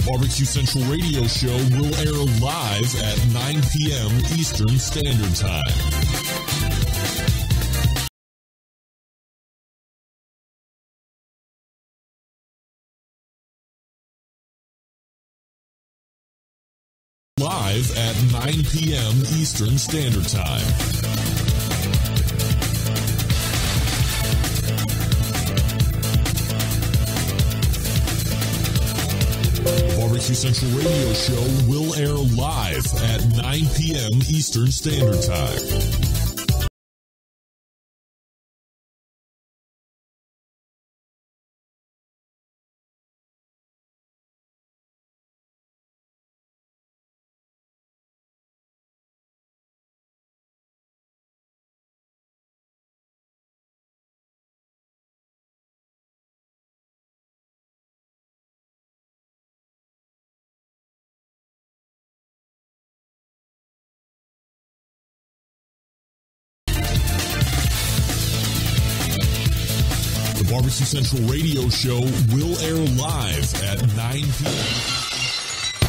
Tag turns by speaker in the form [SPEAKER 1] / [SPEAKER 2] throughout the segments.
[SPEAKER 1] Barbecue Central radio show will air live at 9 p.m. Eastern Standard Time. Live at 9 p.m. Eastern Standard Time. Barbecue Central radio show will air live at 9 p.m. Eastern Standard Time. The Barbecue Central radio show will air live at 9 p.m.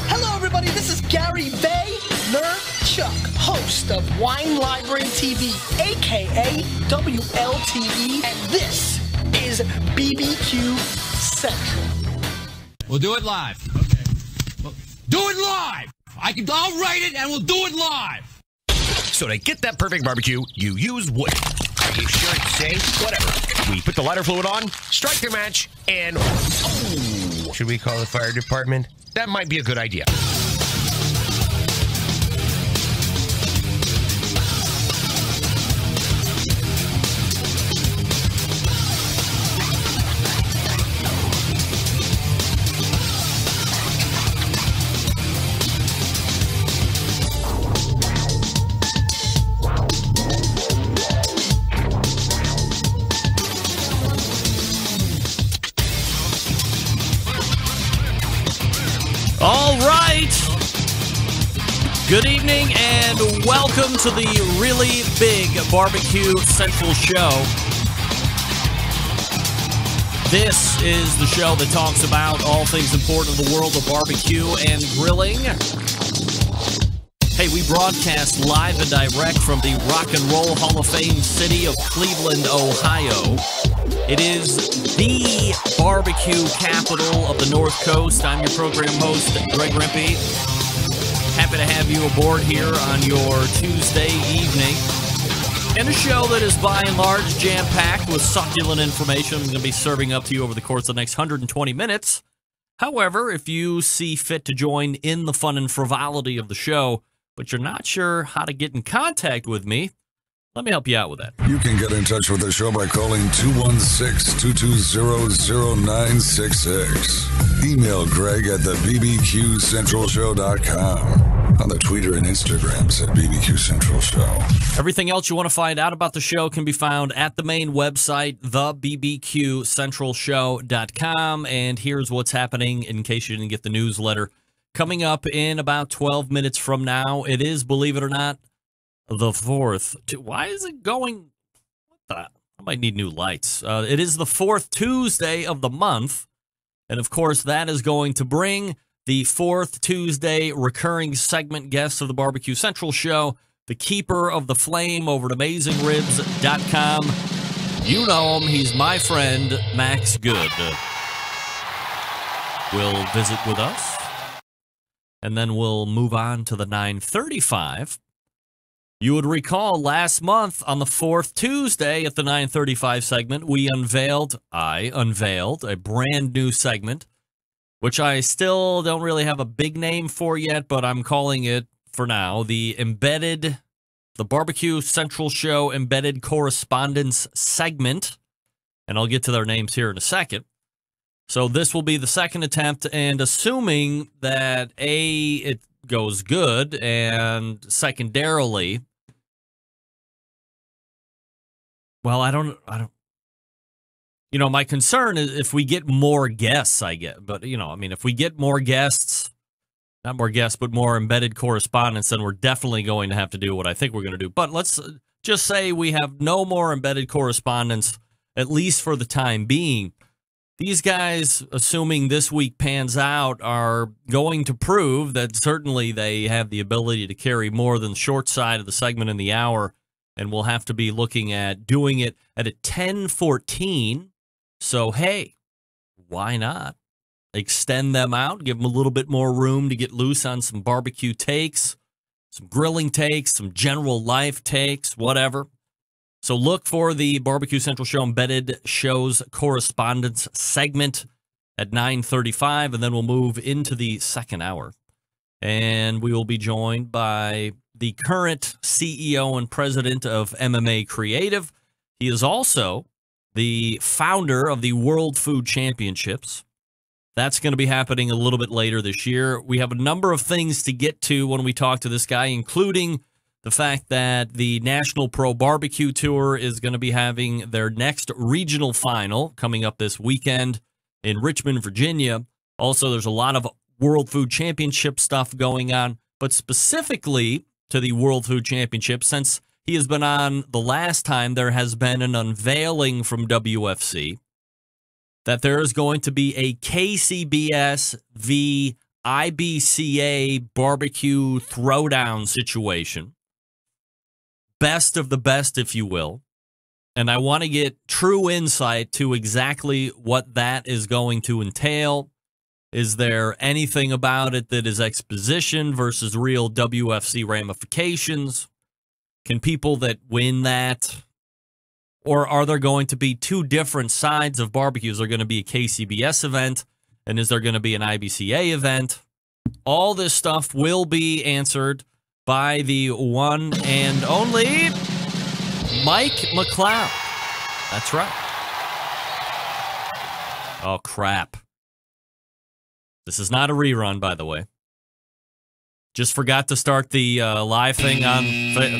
[SPEAKER 2] Hello, everybody. This is Gary Vaynerchuk, host of Wine Library TV, a.k.a. WLTV, and this is BBQ Central.
[SPEAKER 3] We'll do it live. Okay. Well, do it live. I'll write it, and we'll do it live.
[SPEAKER 4] So to get that perfect barbecue, you use wood. Are you sure it's safe? Whatever. We put the lighter fluid on, strike the match, and... Oh, should we call the fire department? That might be a good idea.
[SPEAKER 5] All right. Good evening and welcome to the really big Barbecue Central show. This is the show that talks about all things important in the world of barbecue and grilling. Hey, we broadcast live and direct from the Rock and Roll Hall of Fame city of Cleveland, Ohio. It is the barbecue capital of the North Coast. I'm your program host, Greg Rempe. Happy to have you aboard here on your Tuesday evening. And a show that is by and large jam-packed with succulent information I'm going to be serving up to you over the course of the next 120 minutes. However, if you see fit to join in the fun and frivolity of the show, but you're not sure how to get in contact with me, let me help you out with that.
[SPEAKER 6] You can get in touch with the show by calling 216-220-0966. Email Greg at thebbqcentralshow.com. On the Twitter and Instagrams at BBQ Central Show.
[SPEAKER 5] Everything else you want to find out about the show can be found at the main website, thebbqcentralshow.com. And here's what's happening in case you didn't get the newsletter. Coming up in about 12 minutes from now, it is, believe it or not, the 4th. Why is it going? What the? I might need new lights. It is the 4th Tuesday of the month. And, of course, that is going to bring the 4th Tuesday recurring segment guest of the Barbecue Central show, the keeper of the flame over at AmazingRibs.com. You know him. He's my friend, Max Good. Will visit with us. And then we'll move on to the 9:35. You would recall last month on the 4th Tuesday at the 9:35 segment, I unveiled a brand new segment, which I still don't really have a big name for yet, but I'm calling it, for now, the Barbecue Central Show Embedded Correspondence segment. And I'll get to their names here in a second. So this will be the second attempt, and assuming that, A, it goes good, and secondarily, well, I don't, you know, my concern is if we get more guests, but, you know, I mean, if we get more guests, not more guests, but more embedded correspondence, then we're definitely going to have to do what I think we're going to do. But let's just say we have no more embedded correspondence, at least for the time being. these guys, assuming this week pans out, are going to prove that certainly they have the ability to carry more than the short side of the segment in the hour, and we'll have to be looking at doing it at a 10:14. So, hey, why not extend them out, give them a little bit more room to get loose on some barbecue takes, some grilling takes, some general life takes, whatever. So look for the Barbecue Central Show Embedded Shows Correspondence segment at 9:35, and then we'll move into the second hour. And we will be joined by the current CEO and president of MMA Creative. He is also the founder of the World Food Championships. That's going to be happening a little bit later this year. We have a number of things to get to when we talk to this guy, including the fact that the National Pro BBQ Tour is going to be having their next regional final coming up this weekend in Richmond, Virginia. Also, there's a lot of World Food Championship stuff going on, but specifically to the World Food Championship, since he has been on the last time, there has been an unveiling from WFC that there is going to be a KCBS v. IBCA barbecue throwdown situation. Best of the best, if you will. And I want to get true insight to exactly what that is going to entail. Is there anything about it that is exposition versus real WFC ramifications? Can people that win that? Or are there going to be two different sides of barbecues? Is there going to be a KCBS event? And is there going to be an IBCA event? All this stuff will be answered by the one and only Mike McCloud. That's right. Oh, crap. This is not a rerun, by the way. Just forgot to start the live thing on...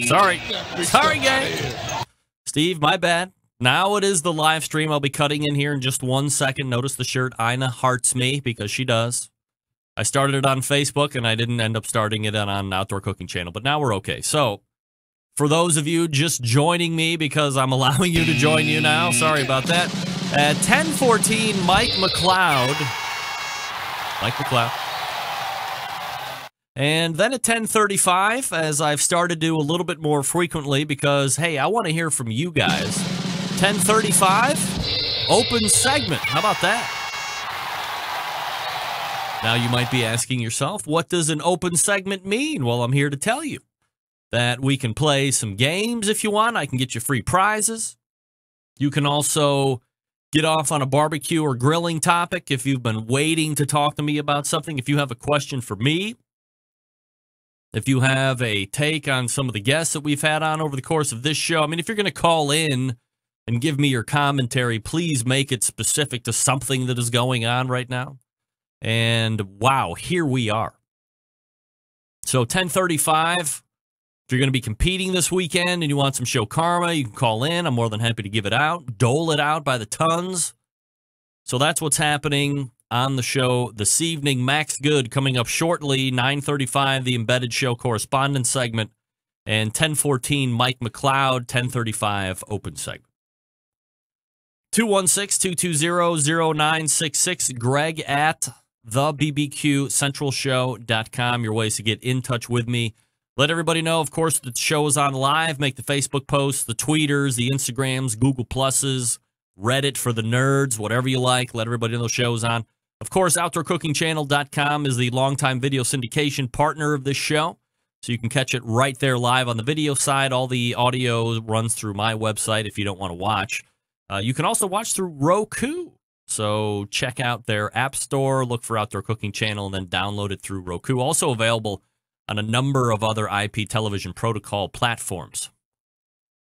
[SPEAKER 5] Sorry, gang. Steve, my bad. Now it is the live stream. I'll be cutting in here in just 1 second. Notice the shirt. Ina hearts me because she does. I started it on Facebook, and I didn't end up starting it on Outdoor Cooking Channel, but now we're okay. So, for those of you just joining me because I'm allowing you to join you now, sorry about that. At 10:14, Mike McCloud. And then at 10:35, as I've started to do a little bit more frequently because, hey, I want to hear from you guys. 10:35, open segment. How about that? Now you might be asking yourself, what does an open segment mean? Well, I'm here to tell you that we can play some games if you want. I can get you free prizes. You can also get off on a barbecue or grilling topic if you've been waiting to talk to me about something. If you have a question for me, if you have a take on some of the guests that we've had on over the course of this show. I mean, if you're going to call in and give me your commentary, please make it specific to something that is going on right now. And wow, here we are. So 10:35, if you're going to be competing this weekend and you want some show karma, you can call in. I'm more than happy to give it out, dole it out by the tons. So that's what's happening on the show this evening. Max Good coming up shortly, 9:35, the Embedded Show Correspondence segment, and 10:14, Mike McCloud, 10:35, open segment. 216-220-0966, Greg at thebbqcentralshow.com. Your ways to get in touch with me. Let everybody know, of course, that the show is on live. Make the Facebook posts, the tweeters, the Instagrams, Google Pluses, Reddit for the nerds, whatever you like. Let everybody know the show's on. Of course, OutdoorCookingChannel.com is the longtime video syndication partner of this show. So you can catch it right there live on the video side. All the audio runs through my website if you don't want to watch. You can also watch through Roku. So check out their app store, look for Outdoor Cooking Channel, and then download it through Roku. Also available on a number of other IP television protocol platforms.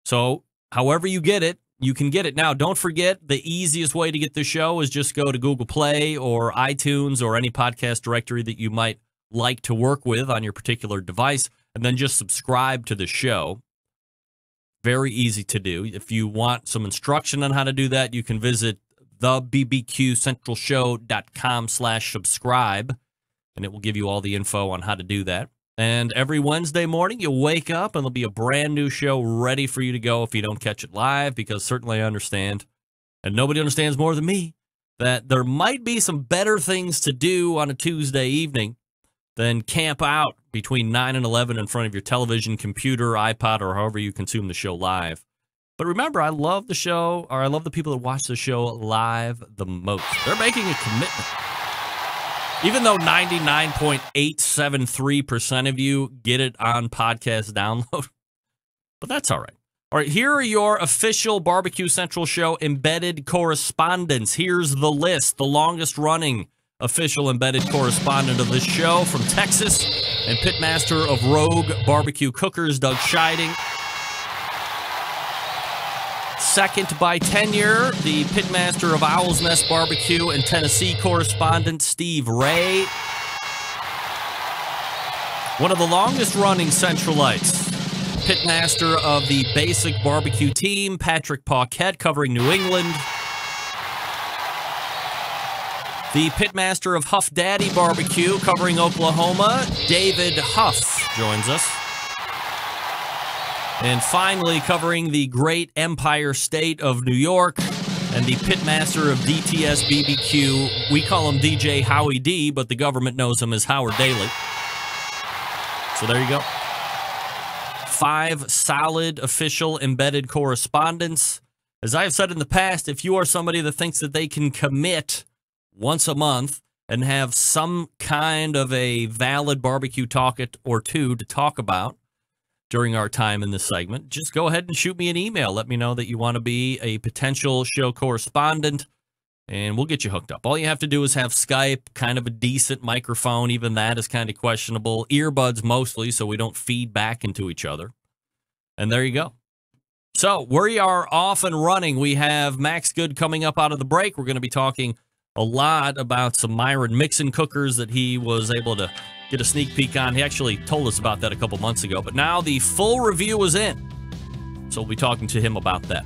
[SPEAKER 5] So however you get it, you can get it. Now, don't forget, the easiest way to get the show is just go to Google Play or iTunes or any podcast directory that you might like to work with on your particular device, and then just subscribe to the show. Very easy to do. If you want some instruction on how to do that, you can visit thebbqcentralshow.com/subscribe, and it will give you all the info on how to do that. And every Wednesday morning, you'll wake up, and there'll be a brand new show ready for you to go if you don't catch it live, because certainly I understand, and nobody understands more than me, that there might be some better things to do on a Tuesday evening than camp out between 9 and 11 in front of your television, computer, iPod, or however you consume the show live. But remember, I love the show, or I love the people that watch the show live the most. They're making a commitment. Even though 99.873% of you get it on podcast download. But that's all right. All right, here are your official Barbecue Central Show embedded correspondents. Here's the list. The longest running official embedded correspondent of this show from Texas and pitmaster of Rogue Barbecue Cookers, Doug Scheiding. Second by tenure, the pitmaster of Owl's Nest Barbecue and Tennessee correspondent, Steve Ray. One of the longest running Centralites, pitmaster of the Basic Barbecue team, Patrick Paquette, covering New England. The pitmaster of Huff Daddy Barbecue, covering Oklahoma, David Huff, joins us. And finally, covering the great Empire State of New York and the pitmaster of DTS BBQ. We call him DJ Howie D, but the government knows him as Howard Daly. So there you go. 5 solid official embedded correspondents. As I have said in the past, if you are somebody that thinks that they can commit once a month and have some kind of a valid barbecue talk or two to talk about during our time in this segment, just go ahead and shoot me an email. Let me know that you want to be a potential show correspondent, and we'll get you hooked up. All you have to do is have Skype, kind of a decent microphone. Even that is kind of questionable. Earbuds mostly, so we don't feed back into each other. And there you go. So we are off and running. We have Max Good coming up out of the break. We're going to be talking a lot about some Myron Mixon cookers that he was able to get a sneak peek on. He actually told us about that a couple months ago, but now the full review is in. So we'll be talking to him about that.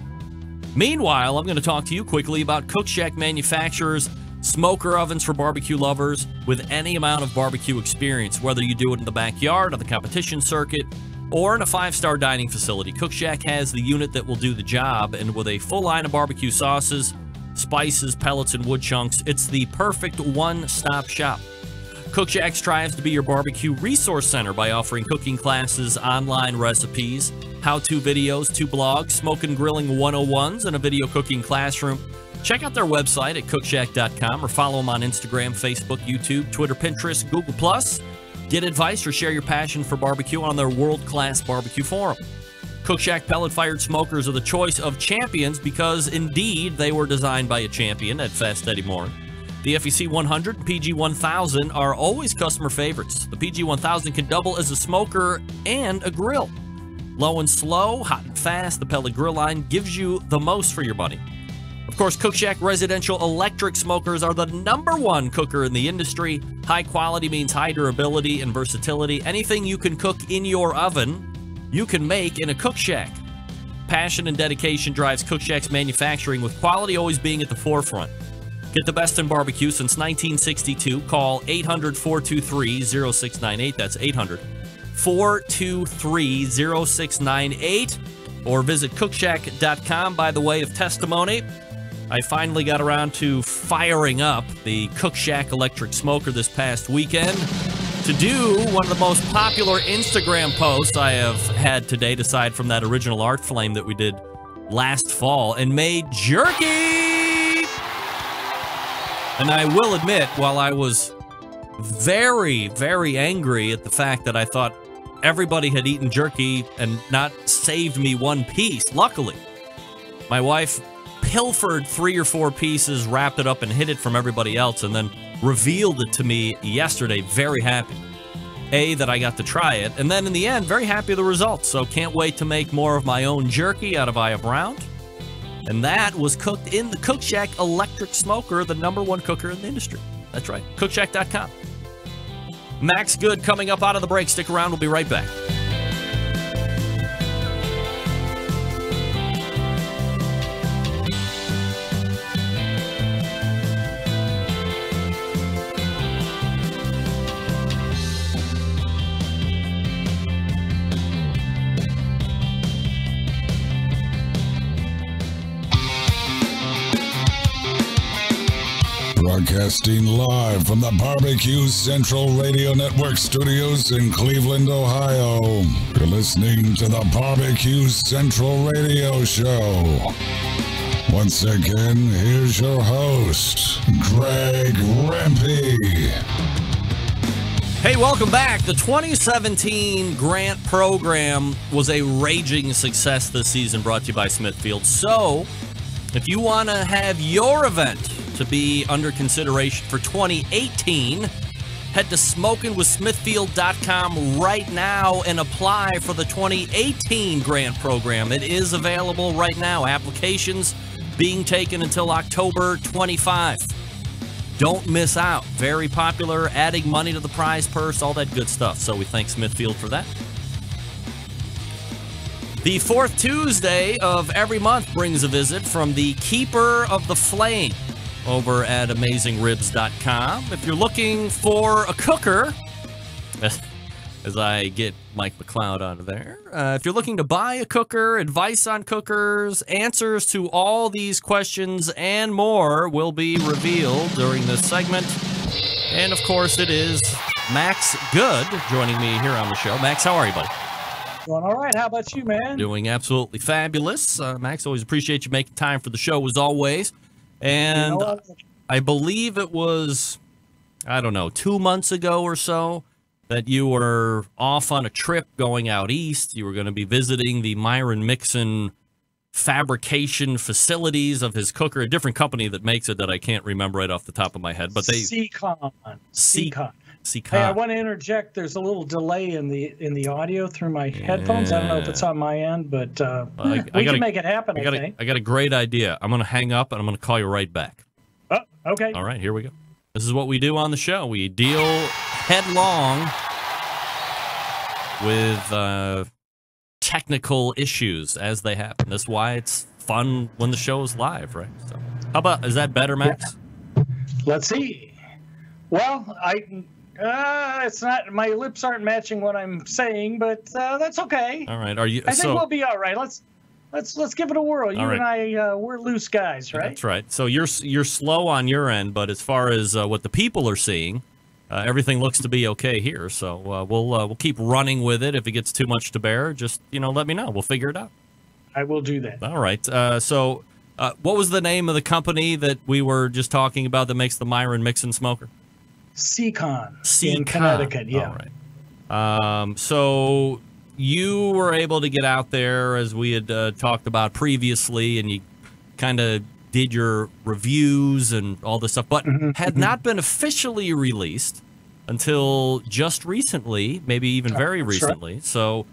[SPEAKER 5] Meanwhile, I'm going to talk to you quickly about Cook Shack manufacturers, smoker ovens for barbecue lovers with any amount of barbecue experience, whether you do it in the backyard, on the competition circuit, or in a 5-star dining facility. Cook Shack has the unit that will do the job, and with a full line of barbecue sauces, spices, pellets, and wood chunks, it's the perfect one-stop shop. Cook Shack strives to be your barbecue resource center by offering cooking classes, online recipes, how-to videos, 2 blogs, smoke and grilling 101s, and a video cooking classroom. Check out their website at cookshack.com or follow them on Instagram, Facebook, YouTube, Twitter, Pinterest, Google+. Get advice or share your passion for barbecue on their world-class barbecue forum. Cook Shack pellet-fired smokers are the choice of champions because, indeed, they were designed by a champion at Fast Eddie Morin. The FEC 100 and PG 1000 are always customer favorites. The PG 1000 can double as a smoker and a grill. Low and slow, hot and fast, the pellet grill line gives you the most for your money. Of course, Cook Shack residential electric smokers are the #1 cooker in the industry. High quality means high durability and versatility. Anything you can cook in your oven, you can make in a Cook Shack. Passion and dedication drives Cook Shack's manufacturing, with quality always being at the forefront. Get the best in barbecue since 1962. Call 800-423-0698. That's 800-423-0698. Or visit cookshack.com. By the way of testimony, I finally got around to firing up the Cook Shack electric smoker this past weekend to do one of the most popular Instagram posts I have had to date, aside from that original art flame that we did last fall, and made jerky. And I will admit, while I was very, very angry at the fact that I thought everybody had eaten jerky and not saved me one piece, luckily, my wife pilfered 3 or 4 pieces, wrapped it up, and hid it from everybody else, and then revealed it to me yesterday. Very happy. A, that I got to try it, and then in the end, very happy with the results. So can't wait to make more of my own jerky out of Aya Brown. And that was cooked in the Cook Shack electric smoker, the #1 cooker in the industry. That's right, cookshack.com. Max Good coming up out of the break. Stick around, we'll be right back.
[SPEAKER 6] Broadcasting live from the Barbecue Central Radio Network studios in Cleveland, Ohio. You're listening to the Barbecue Central Radio Show. Once again, here's your host, Greg Rempe.
[SPEAKER 5] Hey, welcome back. The 2017 Grant program was a raging success this season, brought to you by Smithfield. So, if you want to have your event to be under consideration for 2018, head to SmokingWithSmithfield.com right now and apply for the 2018 Grant program. It is available right now. Applications being taken until October 25. Don't miss out. Very popular, adding money to the prize purse, all that good stuff. So we thank Smithfield for that. The fourth Tuesday of every month brings a visit from the Keeper of the Flame over at AmazingRibs.com. If you're looking for a cooker, as I get Mike McCloud out of there, if you're looking to buy a cooker, advice on cookers, answers to all these questions and more will be revealed during this segment. And, of course, it is Max Good joining me here on the show. Max, how are you, buddy?
[SPEAKER 7] Doing all right. How about you, man?
[SPEAKER 5] Doing absolutely fabulous. Max, always appreciate you making time for the show, as always. And I believe it was, 2 months ago or so, that you were off on a trip going out east. You were going to be visiting the Myron Mixon fabrication facilities of his cooker, a different company that makes it that I can't remember right off the top of my head. But
[SPEAKER 7] Seacon.
[SPEAKER 5] Seacon.
[SPEAKER 7] Hey, I want to interject. There's a little delay in the audio through my headphones. I don't know if it's on my end, but we can make it happen, I think.
[SPEAKER 5] I got a great idea. I'm going to hang up, and I'm going to call you right back.
[SPEAKER 7] Oh, okay.
[SPEAKER 5] All right, here we go. This is what we do on the show. We deal headlong with technical issues as they happen. That's why it's fun when the show is live, right? So, how about, is that better, Max?
[SPEAKER 7] Yeah. Let's see. Well, it's not. My lips aren't matching what I'm saying, but that's okay.
[SPEAKER 5] All right.
[SPEAKER 7] I think we'll be all right. Let's give it a whirl. You and I, we're loose guys, right?
[SPEAKER 5] That's right. So you're slow on your end, but as far as what the people are seeing, everything looks to be okay here. So we'll keep running with it. If it gets too much to bear, just let me know. We'll figure it out.
[SPEAKER 7] I will do that.
[SPEAKER 5] All right. So what was the name of the company that we were just talking about that makes the Myron Mixon smoker?
[SPEAKER 7] Seacon in Connecticut. Yeah.
[SPEAKER 5] All right. So you were able to get out there, as we had talked about previously, and you kind of did your reviews and all this stuff, but had not been officially released until just recently, maybe even very recently. Right. So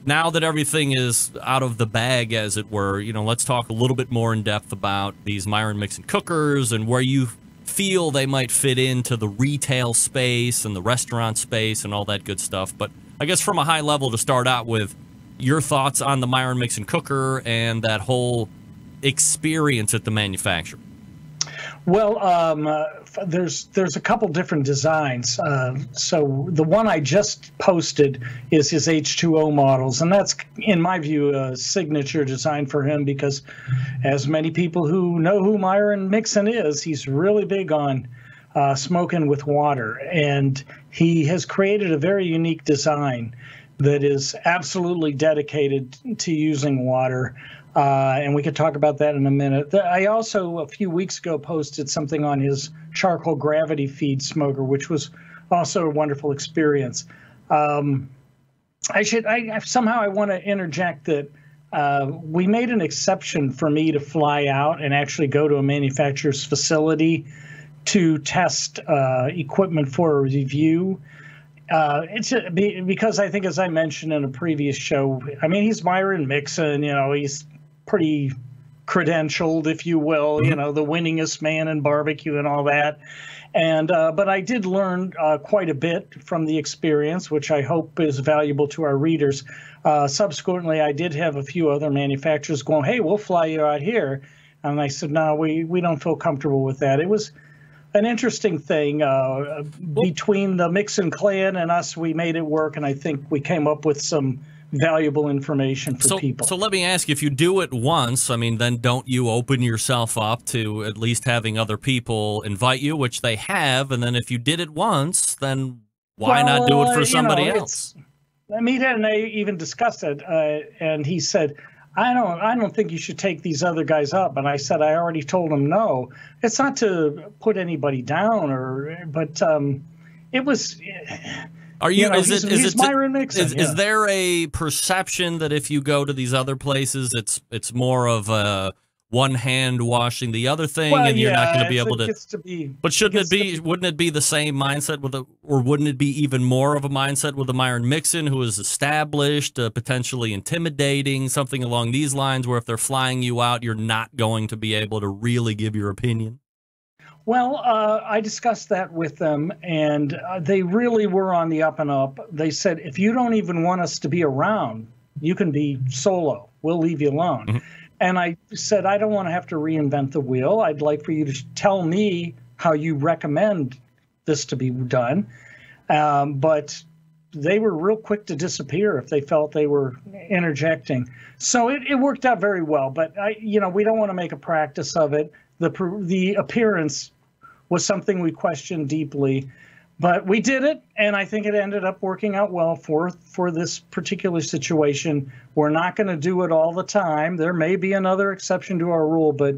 [SPEAKER 5] now that everything is out of the bag, as it were, let's talk a little bit more in depth about these Myron Mixon cookers and where you feel they might fit into the retail space and the restaurant space and all that good stuff. But I guess from a high level, to start out with, your thoughts on the Myron Mixon cooker and that whole experience at the manufacturer.
[SPEAKER 7] Well, there's a couple different designs. So the one I just posted is his H2O models, and that's, in my view, a signature design for him because, as many people who know who Myron Mixon is, he's really big on smoking with water, and he has created a very unique design that is absolutely dedicated to using water. And we could talk about that in a minute. I also, a few weeks ago, posted something on his charcoal gravity feed smoker, which was also a wonderful experience. Somehow I want to interject that we made an exception for me to fly out and actually go to a manufacturer's facility to test equipment for a review. It's because I think, as I mentioned in a previous show, I mean, he's Myron Mixon, he's pretty credentialed, if you will, the winningest man in barbecue and all that. And but I did learn quite a bit from the experience, which I hope is valuable to our readers. Subsequently, I did have a few other manufacturers going, hey, we'll fly you out here. And I said, no, we don't feel comfortable with that. It was an interesting thing between the Mixon clan and us. We made it work, and I think we came up with some valuable information for people.
[SPEAKER 5] So let me ask you, if you do it once, I mean, then don't you open yourself up to at least having other people invite you, which they have, and then if you did it once, then why not do it for somebody else?
[SPEAKER 7] Meathead and I even discussed it, and he said, I don't think you should take these other guys up. And I said, I already told him no. It's not to put anybody down, but it was.
[SPEAKER 5] Are you?
[SPEAKER 7] He's Myron Mixon.
[SPEAKER 5] Is there a perception that if you go to these other places, it's more of a one hand washing the other thing, and you're not going to be able to? But shouldn't it be? Wouldn't it be the same mindset or wouldn't it be even more of a mindset with a Myron Mixon, who is established, potentially intimidating, something along these lines, where if they're flying you out, you're not going to be able to really give your opinion?
[SPEAKER 7] Well, I discussed that with them, and they really were on the up and up. They said, if you don't even want us to be around, you can be solo. We'll leave you alone. Mm-hmm. And I said, I don't want to have to reinvent the wheel. I'd like for you to tell me how you recommend this to be done. But they were real quick to disappear if they felt they were interjecting. So it worked out very well. But, we don't want to make a practice of it. The appearance was something we questioned deeply. But we did it, and I think it ended up working out well for this particular situation. We're not going to do it all the time. There may be another exception to our rule, but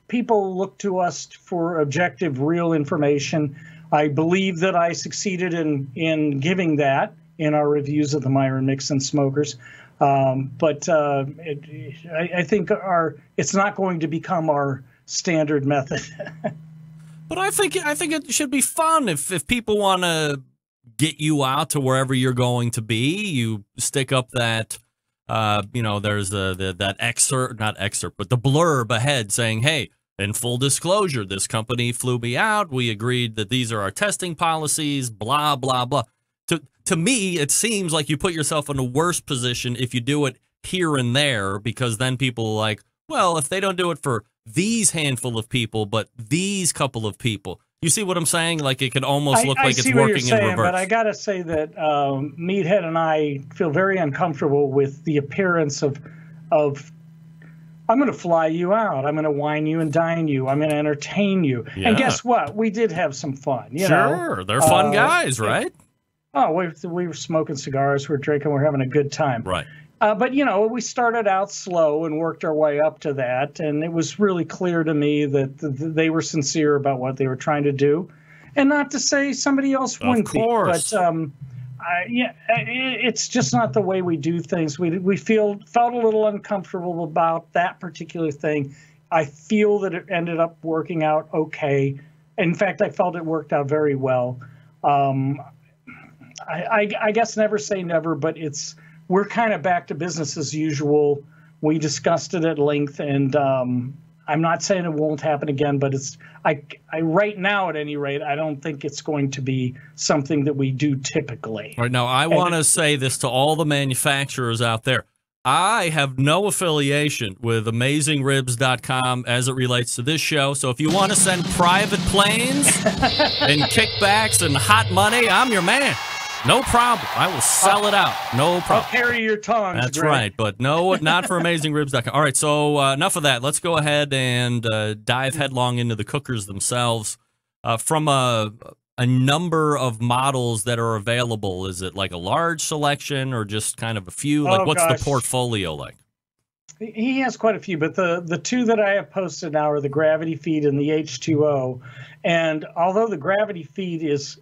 [SPEAKER 7] people look to us for objective, real information. I believe that I succeeded in giving that in our reviews of the Myron Mixon smokers. But I think it's not going to become our standard method.
[SPEAKER 5] But I think it should be fun if people want to get you out to wherever you're going to be. You stick up that, there's that excerpt, not excerpt, but the blurb ahead saying, hey, in full disclosure, this company flew me out. We agreed that these are our testing policies, blah, blah, blah. To me, it seems like you put yourself in a worse position if you do it here and there, because then people are like, well, if they don't do it for these handful of people, but these couple of people. You see what I'm saying? Like it could almost look like it's working in reverse.
[SPEAKER 7] But I got to say that Meathead and I feel very uncomfortable with the appearance of I'm going to fly you out. I'm going to wine you and dine you. I'm going to entertain you. Yeah. And guess what? We did have some fun.
[SPEAKER 5] Sure. They're fun guys, right?
[SPEAKER 7] Oh, we were smoking cigars. We were drinking. We were having a good time.
[SPEAKER 5] Right.
[SPEAKER 7] But, we started out slow and worked our way up to that. And it was really clear to me that they were sincere about what they were trying to do. And not to say somebody else wouldn't be. But, it's just not the way we do things. We felt a little uncomfortable about that particular thing. I feel that it ended up working out okay. In fact, I felt it worked out very well. I guess never say never, but we're kind of back to business as usual. We discussed it at length, and I'm not saying it won't happen again, but I right now, at any rate, I don't think it's going to be something that we do typically.
[SPEAKER 5] All right, now I want to say this to all the manufacturers out there. I have no affiliation with AmazingRibs.com as it relates to this show, so if you want to send private planes and kickbacks and hot money, I'm your man. No problem. I will sell it out. No problem.
[SPEAKER 7] I'll carry your tongs.
[SPEAKER 5] That's right. But no, not for AmazingRibs.com. All right, so enough of that. Let's go ahead and dive headlong into the cookers themselves. From a number of models that are available, is it like a large selection or just kind of a few? Like, what's the portfolio like?
[SPEAKER 7] He has quite a few, but the two that I have posted now are the Gravity Feed and the H2O. And although the Gravity Feed is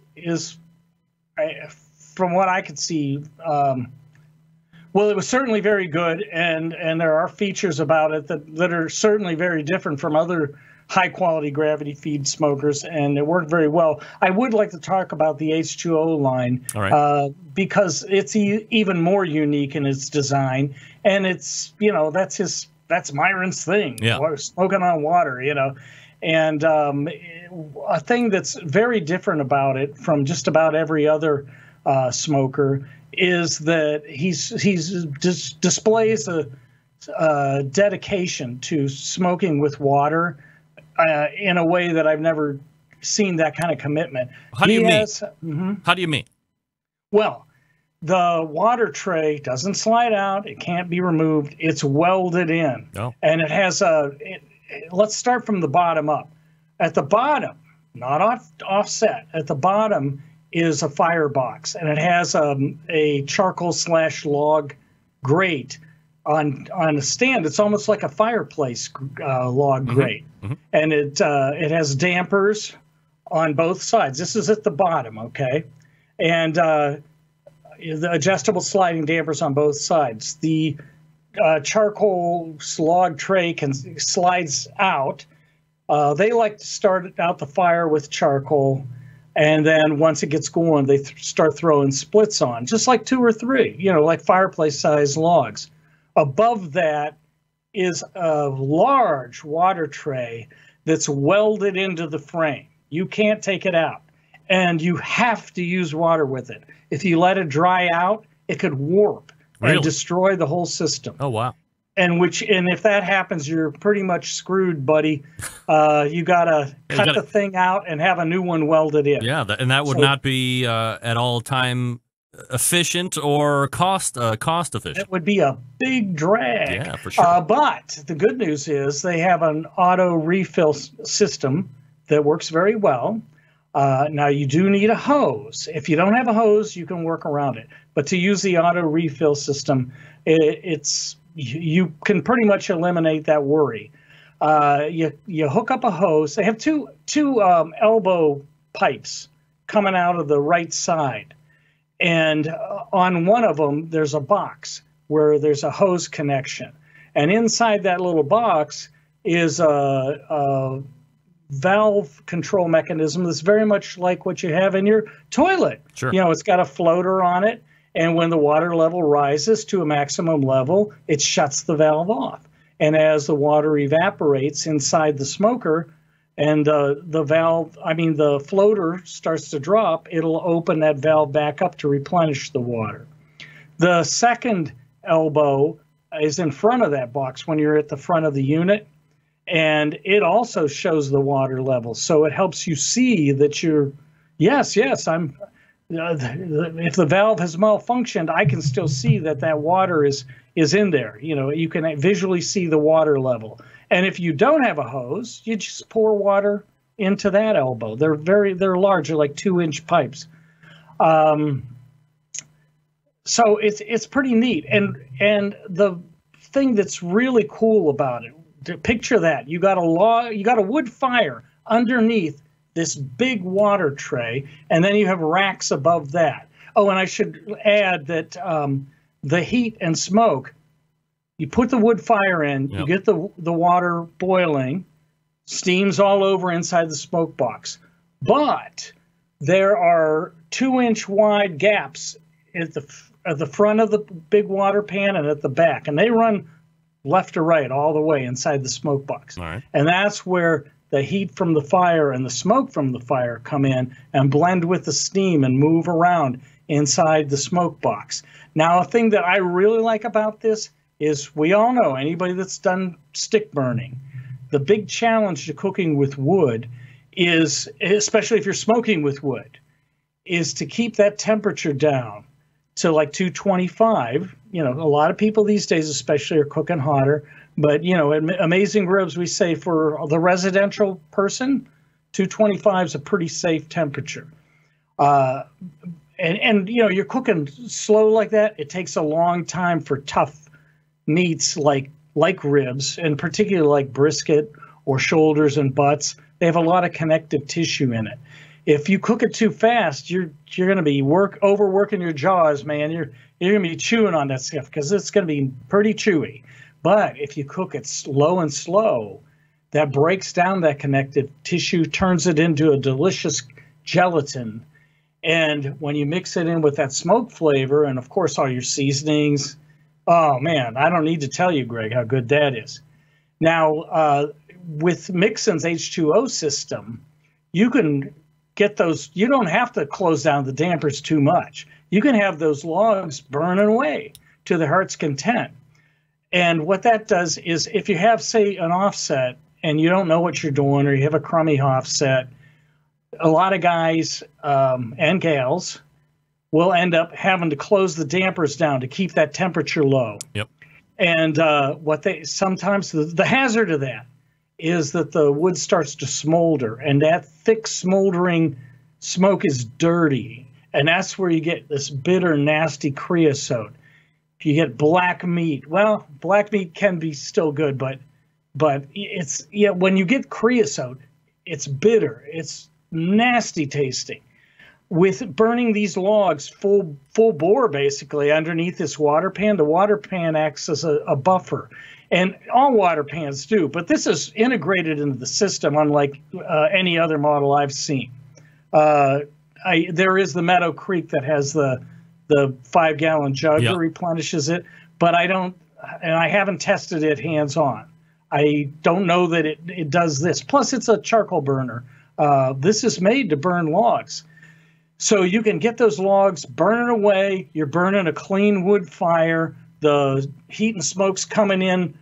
[SPEAKER 7] from what I could see, it was certainly very good, and there are features about it that are certainly very different from other high-quality Gravity Feed smokers, and it worked very well. I would like to talk about the H2O line,
[SPEAKER 5] all right,
[SPEAKER 7] because it's even more unique in its design, and it's, that's Myron's thing, smoking on water, and a thing that's very different about it from just about every other smoker is that he displays a dedication to smoking with water in a way that I've never seen that kind of commitment.
[SPEAKER 5] How do you mean? How do you mean?
[SPEAKER 7] Well, the water tray doesn't slide out. It can't be removed. It's welded in.
[SPEAKER 5] Oh.
[SPEAKER 7] And it has let's start from the bottom up. At the bottom, not offset, at the bottom is a firebox, and it has a charcoal/log grate on a stand. It's almost like a fireplace log grate. Mm-hmm. And it has dampers on both sides. This is at the bottom, okay? And the adjustable sliding dampers on both sides. The charcoal log tray slides out. They like to start out the fire with charcoal, and then once it gets going, they start throwing splits on, just like 2 or 3, like fireplace-sized logs. Above that is a large water tray that's welded into the frame. You can't take it out, and you have to use water with it. If you let it dry out, it could warp and destroy the whole system.
[SPEAKER 5] Oh, wow.
[SPEAKER 7] And if that happens, you're pretty much screwed, buddy. You gotta cut the thing out and have a new one welded in.
[SPEAKER 5] Yeah, and that would not be at all time efficient or cost efficient.
[SPEAKER 7] It would be a big drag.
[SPEAKER 5] Yeah, for sure.
[SPEAKER 7] But the good news is they have an auto refill system that works very well. Now you do need a hose. If you don't have a hose, you can work around it. But to use the auto refill system, you can pretty much eliminate that worry. You hook up a hose. They have two elbow pipes coming out of the right side. And on one of them, there's a box where there's a hose connection. And inside that little box is a valve control mechanism that's very much like what you have in your toilet.
[SPEAKER 5] Sure.
[SPEAKER 7] It's got a floater on it. And when the water level rises to a maximum level, it shuts the valve off. And as the water evaporates inside the smoker, and the floater starts to drop, it'll open that valve back up to replenish the water. The second elbow is in front of that box when you're at the front of the unit, and it also shows the water level. So it helps you see that if the valve has malfunctioned, I can still see that water is in there. You can visually see the water level. And if you don't have a hose, you just pour water into that elbow. They're large, they're like 2-inch pipes. So it's pretty neat. And the thing that's really cool about it, picture that you got a wood fire underneath this big water tray, and then you have racks above that. Oh, and I should add that the heat and smoke, you put the wood fire in, you get the water boiling, steams all over inside the smoke box. But there are 2-inch wide gaps at the front of the big water pan and at the back, and they run left to right all the way inside the smoke box.
[SPEAKER 5] All right.
[SPEAKER 7] And that's where the heat from the fire and the smoke from the fire come in and blend with the steam and move around inside the smoke box. Now, a thing that I really like about this is we all know, anybody that's done stick burning, the big challenge to cooking with wood is, especially if you're smoking with wood, is to keep that temperature down to like 225. A lot of people these days especially are cooking hotter. But, at Amazing Ribs, we say for the residential person, 225 is a pretty safe temperature. And you're cooking slow like that. It takes a long time for tough meats like ribs, and particularly like brisket or shoulders and butts. They have a lot of connective tissue in it. If you cook it too fast, you're going to be overworking your jaws, man. You're going to be chewing on that stuff because it's going to be pretty chewy. But if you cook it slow, that breaks down that connective tissue, turns it into a delicious gelatin. And when you mix it in with that smoke flavor and, of course, all your seasonings, oh, man, I don't need to tell you, Greg, how good that is. Now, with Mixon's H2O system, you can get those. You don't have to close down the dampers too much. You can have those logs burning away to the heart's content. And what that does is if you have, say, an offset and you don't know what you're doing, or you have a crummy offset, a lot of guys and gals we'll end up having to close the dampers down to keep that temperature low.
[SPEAKER 5] Yep.
[SPEAKER 7] And sometimes the hazard of that is that the wood starts to smolder, and that thick smoldering smoke is dirty, and that's where you get this bitter, nasty creosote. If you get black meat, well, black meat can be still good, but it's, when you get creosote, it's bitter, it's nasty tasting. With burning these logs full bore, basically, underneath this water pan, the water pan acts as a buffer. And all water pans do, but this is integrated into the system unlike any other model I've seen. There is the Meadow Creek that has the 5-gallon jug that replenishes it, but I haven't tested it hands-on. I don't know that it does this. Plus, it's a charcoal burner. This is made to burn logs. So you can get those logs burning away. You're burning a clean wood fire. The heat and smoke's coming in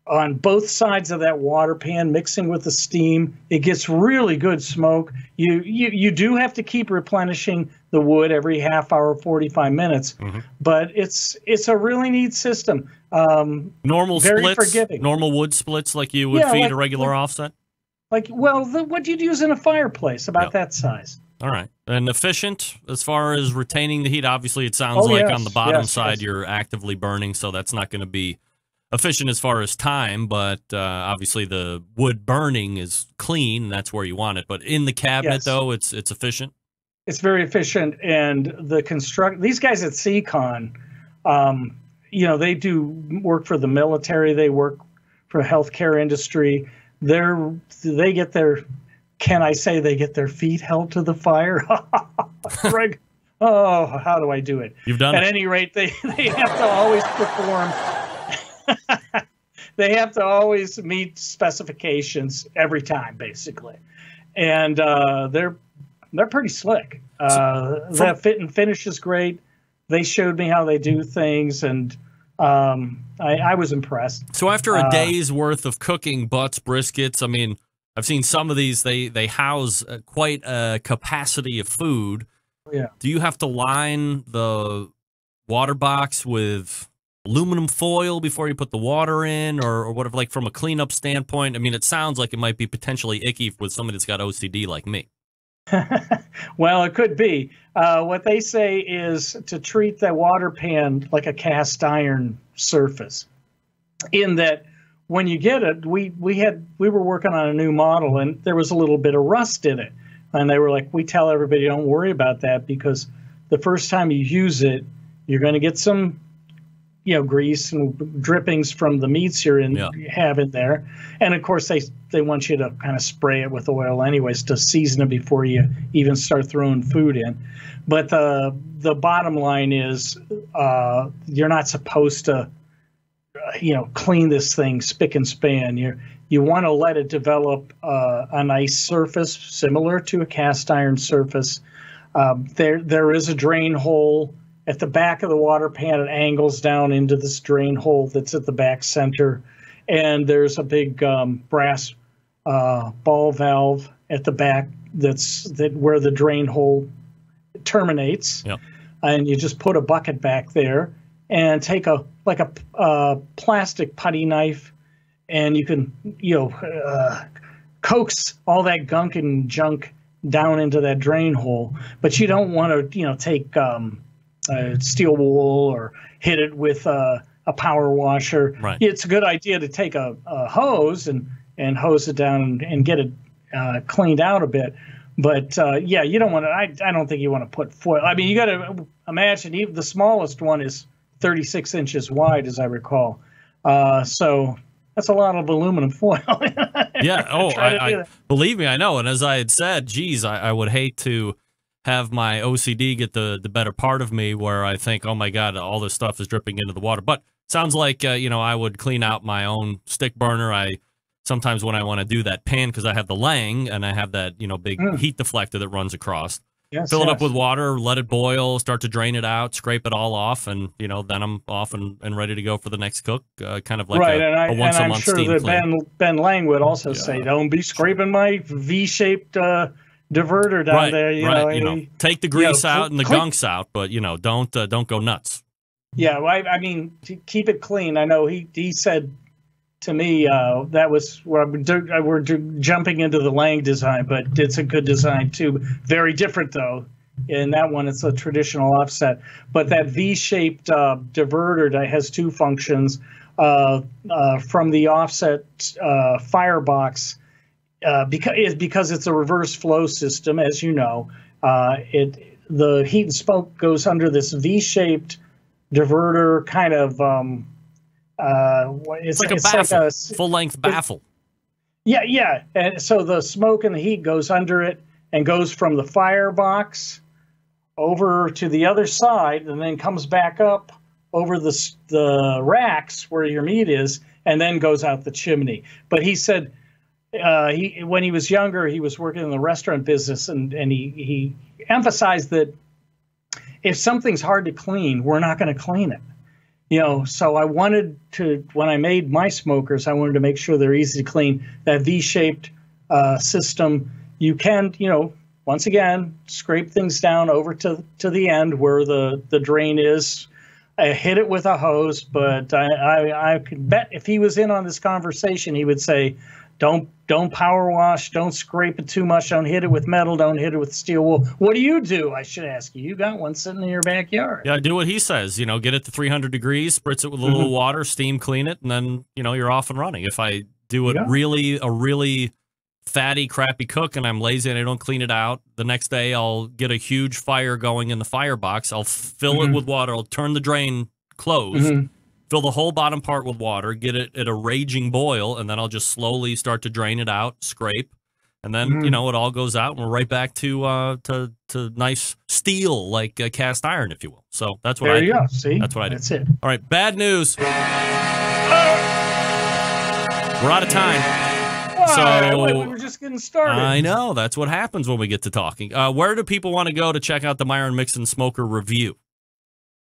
[SPEAKER 7] on both sides of that water pan, mixing with the steam. It gets really good smoke. You do have to keep replenishing the wood every half hour, 45 minutes, but it's a really neat system.
[SPEAKER 5] Normal
[SPEAKER 7] very
[SPEAKER 5] splits,
[SPEAKER 7] forgiving.
[SPEAKER 5] normal wood splits like you would feed a regular offset?
[SPEAKER 7] What you'd use in a fireplace, about that size.
[SPEAKER 5] All right. And efficient as far as retaining the heat? Obviously, it sounds like on the bottom side you're actively burning, so that's not going to be efficient as far as time, but obviously the wood burning is clean, and that's where you want it. But in the cabinet, though, it's efficient?
[SPEAKER 7] It's very efficient, and these guys at CCON, they do work for the military, they work for the healthcare industry. They get their... Can I say they get their feet held to the fire? Greg, how do I do it?
[SPEAKER 5] You've done it.
[SPEAKER 7] At any rate, they have to always perform. They have to always meet specifications every time, basically. And they're pretty slick. That fit and finish is great. They showed me how they do things, and I was impressed.
[SPEAKER 5] So after a day's worth of cooking butts, briskets, I mean, I've seen some of these, they house quite a capacity of food.
[SPEAKER 7] Yeah.
[SPEAKER 5] Do you have to line the water box with aluminum foil before you put the water in, or whatever, like from a cleanup standpoint? I mean, it sounds like it might be potentially icky with somebody that's got OCD like me.
[SPEAKER 7] Well, it could be. What they say is to treat the water pan like a cast iron surface, in that when you get it, we were working on a new model, and there was a little bit of rust in it. And they were like, we tell everybody, don't worry about that, because the first time you use it, you're going to get some, grease and drippings from the meats you have in there. And of course, they want you to kind of spray it with oil anyways to season it before you even start throwing food in. But the bottom line is you're not supposed to clean this thing spick and span. You want to let it develop a nice surface similar to a cast iron surface. There is a drain hole at the back of the water pan. It angles down into this drain hole that's at the back center, and there's a big brass ball valve at the back where the drain hole terminates. Yep. And you just put a bucket back there and take a plastic putty knife, and you can coax all that gunk and junk down into that drain hole. But you don't want to take steel wool or hit it with a power washer.
[SPEAKER 5] Right.
[SPEAKER 7] It's a good idea to take a hose and hose it down and get it cleaned out a bit. But you don't want to. I don't think you want to put foil. I mean, you got to imagine even the smallest one is 36 inches wide, as I recall. So that's a lot of aluminum foil.
[SPEAKER 5] Yeah. I believe me, I know. And as I had said, geez, I would hate to have my OCD get the better part of me, where I think, oh my God, all this stuff is dripping into the water. But sounds like I would clean out my own stick burner. Sometimes when I want to do that pan, because I have the Lang and I have that big heat deflector that runs across. Fill it up with water, let it boil, start to drain it out, scrape it all off, and then I'm off and ready to go for the next cook. Kind of like a once a month steam clean.
[SPEAKER 7] Ben Lang would also say, don't be scraping my V-shaped diverter down there. You know,
[SPEAKER 5] take the grease out and the gunks out, but don't go nuts.
[SPEAKER 7] Yeah, well, I mean, to keep it clean. I know he said to me that was where we're jumping into the Lang design, but it's a good design too. Very different though. In that one, it's a traditional offset, but that V-shaped diverter that has two functions from the offset firebox, because it's a reverse flow system, as you know. The heat and smoke goes under this V-shaped diverter kind of. It's like a baffle, like
[SPEAKER 5] full-length baffle.
[SPEAKER 7] Yeah, and so the smoke and the heat goes under it and goes from the firebox over to the other side, and then comes back up over the racks where your meat is, and then goes out the chimney. But he said when he was younger, he was working in the restaurant business, and he emphasized that if something's hard to clean, we're not going to clean it. So I wanted to, when I made my smokers, I wanted to make sure they're easy to clean. That V-shaped system, you can, once again, scrape things down over to the end where the drain is. I hit it with a hose, but I could bet if he was in on this conversation, he would say, don't power wash, don't scrape it too much, don't hit it with metal, don't hit it with steel wool. What do you do? I should ask you. You got one sitting in your backyard.
[SPEAKER 5] Yeah, do what he says. Get it to 300 degrees, spritz it with a little water, steam clean it, and then you're off and running. If I do it really fatty, crappy cook and I'm lazy and I don't clean it out, the next day I'll get a huge fire going in the firebox. I'll fill it with water. I'll turn the drain closed, fill the whole bottom part with water, get it at a raging boil, and then I'll just slowly start to drain it out, scrape, and then it all goes out, and we're right back to nice steel, like cast iron, if you will. So that's what I do. There you go.
[SPEAKER 7] See,
[SPEAKER 5] that's what I do.
[SPEAKER 7] That's it.
[SPEAKER 5] All right, bad news. We're out of time. So
[SPEAKER 7] we were just getting started.
[SPEAKER 5] I know. That's what happens when we get to talking. Where do people want to go to check out the Myron Mixon Smoker review?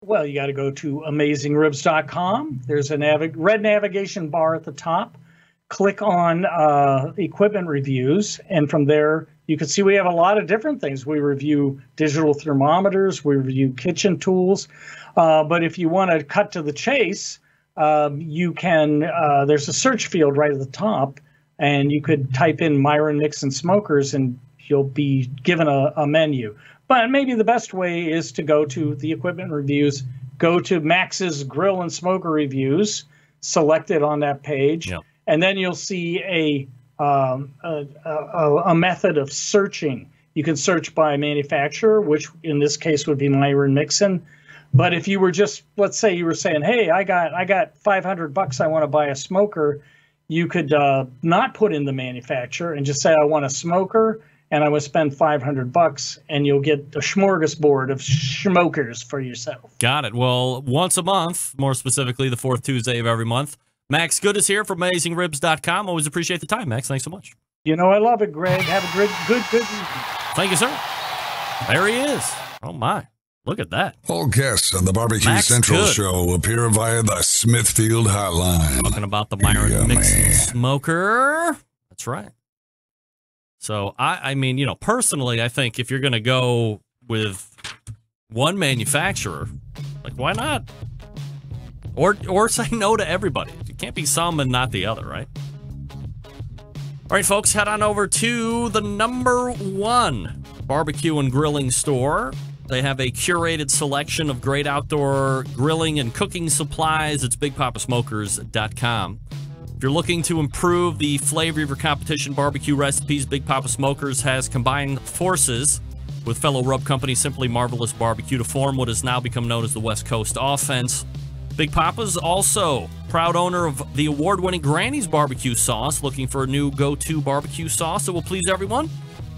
[SPEAKER 7] Well, you got to go to AmazingRibs.com. There's a red navigation bar at the top. Click on equipment reviews, and from there you can see we have a lot of different things. We review digital thermometers, we review kitchen tools, but if you want to cut to the chase, you can. There's a search field right at the top, and you could type in Myron Mixon Smokers, and you'll be given a menu. But maybe the best way is to go to the equipment reviews, go to Max's Grill and Smoker Reviews, select it on that page, and then you'll see a method of searching. You can search by manufacturer, which in this case would be Myron Mixon. But if you were just, let's say you were saying, hey, I got $500, I want to buy a smoker, you could not put in the manufacturer and just say, I want a smoker, and I would spend $500, and you'll get a smorgasbord of smokers for yourself.
[SPEAKER 5] Got it. Well, once a month, more specifically the fourth Tuesday of every month, Max Good is here from AmazingRibs.com. Always appreciate the time, Max. Thanks so much.
[SPEAKER 7] I love it, Greg. Have a good evening.
[SPEAKER 5] Thank you, sir. There he is. Oh, my. Look at that.
[SPEAKER 6] All guests on the Barbecue
[SPEAKER 5] Max
[SPEAKER 6] Central
[SPEAKER 5] Good.
[SPEAKER 6] Show appear via the Smithfield Hotline.
[SPEAKER 5] Talking about the Myron Mixon Smoker. That's right. So, I mean, personally, I think if you're going to go with one manufacturer, like, why not? Or say no to everybody. It can't be some and not the other, right? All right, folks, head on over to the #1 barbecue and grilling store. They have a curated selection of great outdoor grilling and cooking supplies. It's BigPapaSmokers.com. If you're looking to improve the flavor of your competition barbecue recipes, Big Papa Smokers has combined forces with fellow rub company Simply Marvelous Barbecue to form what has now become known as the West Coast Offense. Big Papa's also proud owner of the award-winning Granny's Barbecue Sauce. Looking for a new go-to barbecue sauce that will please everyone?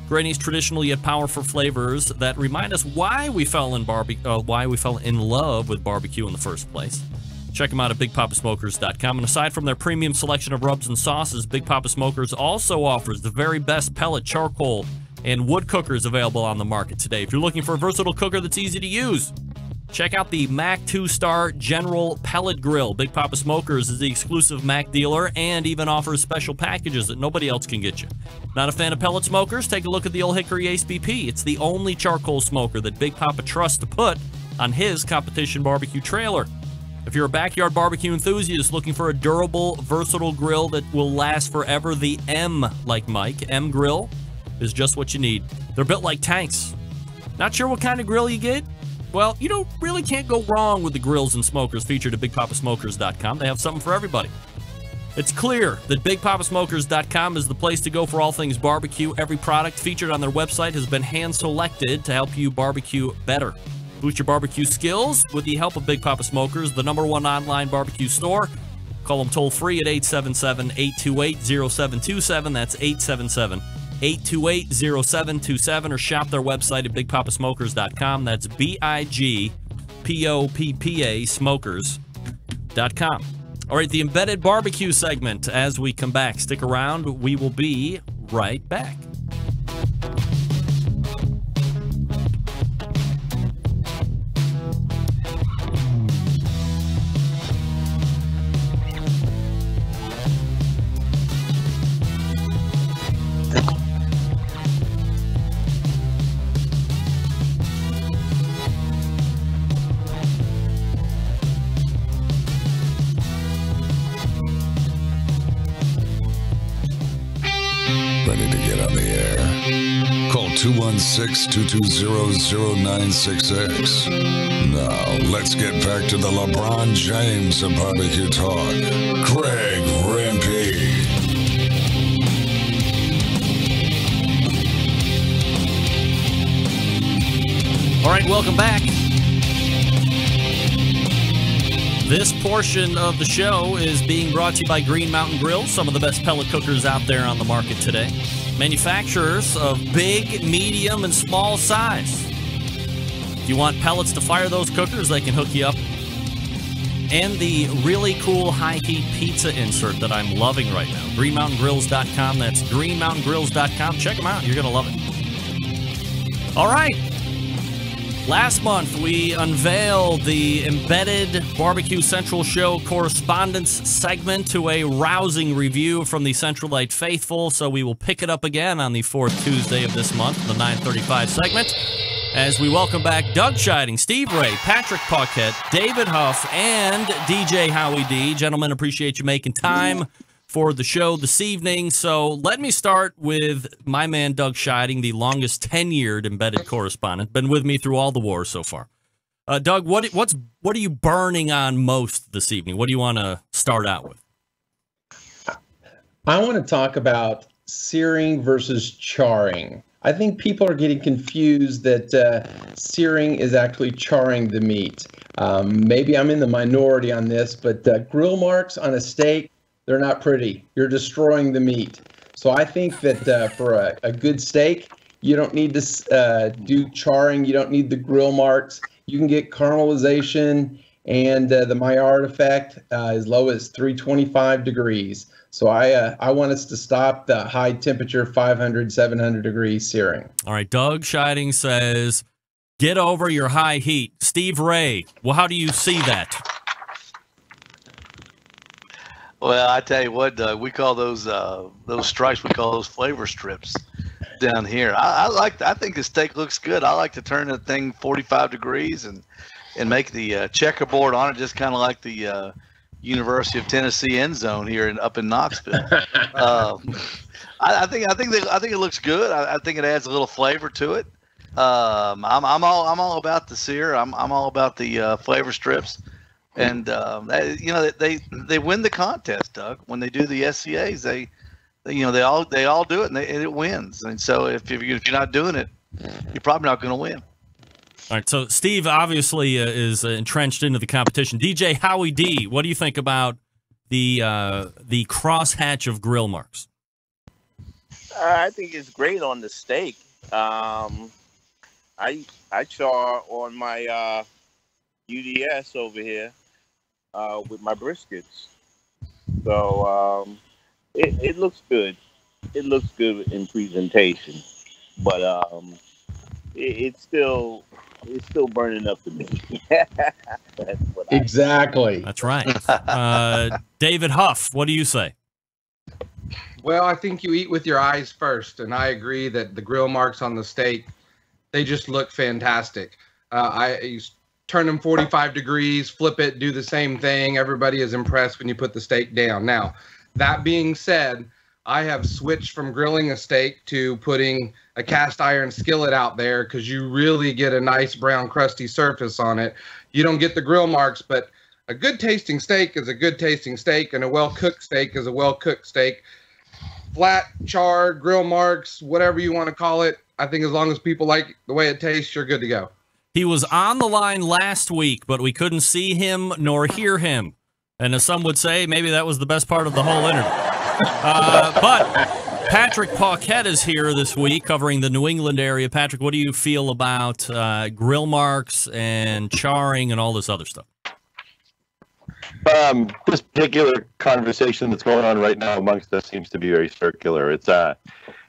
[SPEAKER 5] Granny's traditional yet powerful flavors that remind us why we fell in love with barbecue in the first place. Check them out at BigPapaSmokers.com. And aside from their premium selection of rubs and sauces, Big Papa Smokers also offers the very best pellet, charcoal, and wood cookers available on the market today. If you're looking for a versatile cooker that's easy to use, Check out the Mac 2-Star General Pellet Grill. Big Papa Smokers is the exclusive Mac dealer and even offers special packages that nobody else can get you. Not a fan of pellet smokers? Take a look at the Old Hickory Ace BP. It's the only charcoal smoker that Big Papa trusts to put on his competition barbecue trailer. If you're a backyard barbecue enthusiast looking for a durable, versatile grill that will last forever, the M, like Mike, M Grill is just what you need. They're built like tanks. Not sure what kind of grill you get? Well, you really can't go wrong with the grills and smokers featured at BigPapaSmokers.com. They have something for everybody. It's clear that BigPapaSmokers.com is the place to go for all things barbecue. Every product featured on their website has been hand-selected to help you barbecue better. Boost your barbecue skills with the help of Big Papa Smokers, the #1 online barbecue store. Call them toll-free at 877-828-0727. That's 877-828-0727, or shop their website at BigPapaSmokers.com. That's BIGPOPPA Smokers.com. All right, the embedded barbecue segment. As we come back, stick around. We will be right back.
[SPEAKER 6] Ready to get on the air? Call 216-220-0966. Now, let's get back to the LeBron James of barbecue talk. Craig Rempe.
[SPEAKER 5] All right, welcome back. This portion of the show is being brought to you by Green Mountain Grill, some of the best pellet cookers out there on the market today. Manufacturers of big, medium, and small size. If you want pellets to fire those cookers, they can hook you up. And the really cool high-heat pizza insert that I'm loving right now. GreenMountainGrills.com. That's GreenMountainGrills.com. Check them out. You're going to love it. All right. Last month, we unveiled the Embedded Barbecue Central Show correspondence segment to a rousing review from the Centralite faithful, so we will pick it up again on the fourth Tuesday of this month, the 9:35 segment, as we welcome back Doug Scheiding, Steve Ray, Patrick Paquette, David Huff, and DJ Howie D. Gentlemen, appreciate you making time for the show this evening. So let me start with my man Doug Scheiding, the longest tenured embedded correspondent. Been with me through all the wars so far. Doug, what are you burning on most this evening? What do you want to start out with?
[SPEAKER 8] I want to talk about searing versus charring. I think people are getting confused that searing is actually charring the meat. Maybe I'm in the minority on this, but grill marks on a steak, they're not pretty. You're destroying the meat. So I think that for a good steak, you don't need to do charring. You don't need the grill marks. You can get caramelization and the Maillard effect as low as 325 degrees. So I want us to stop the high temperature 500, 700 degree searing.
[SPEAKER 5] All right, Doug Scheiding says, get over your high heat. Steve Ray, well, how do you see that?
[SPEAKER 9] Well, I tell you what, Doug, we call those stripes, we call those flavor strips down here. I think the steak looks good. I like to turn the thing 45 degrees and make the checkerboard on it, just kind of like the University of Tennessee end zone here up in Knoxville. I think it looks good. I think it adds a little flavor to it. I'm all about the sear. I'm all about the flavor strips. And they win the contest, Doug. When they do the SCAs, they all do it, and it wins. And so if you're not doing it, you're probably not going to win.
[SPEAKER 5] All right. So Steve obviously is entrenched into the competition. DJ Howie D, what do you think about the crosshatch of grill marks?
[SPEAKER 10] I think it's great on the steak. I char on my UDS over here. With my briskets, so it looks good. It looks good in presentation, but it's still it's still burning up to me. That's what
[SPEAKER 8] Exactly.
[SPEAKER 5] That's right. David Huff, what do you say?
[SPEAKER 11] Well, I think you eat with your eyes first, and I agree that the grill marks on the steak, they just look fantastic. You turn them 45 degrees, flip it, do the same thing. Everybody is impressed when you put the steak down. Now, that being said, I have switched from grilling a steak to putting a cast iron skillet out there because you really get a nice brown crusty surface on it. You don't get the grill marks, but a good tasting steak is a good tasting steak, and a well-cooked steak is a well-cooked steak. Flat, charred, grill marks, whatever you want to call it. I think as long as people like the way it tastes, you're good to go.
[SPEAKER 5] He was on the line last week, but we couldn't see him nor hear him. And as some would say, maybe that was the best part of the whole interview. But Patrick Paquette is here this week covering the New England area. Patrick, what do you feel about grill marks and charring and all this other stuff?
[SPEAKER 12] This particular conversation that's going on right now amongst us seems to be very circular. It's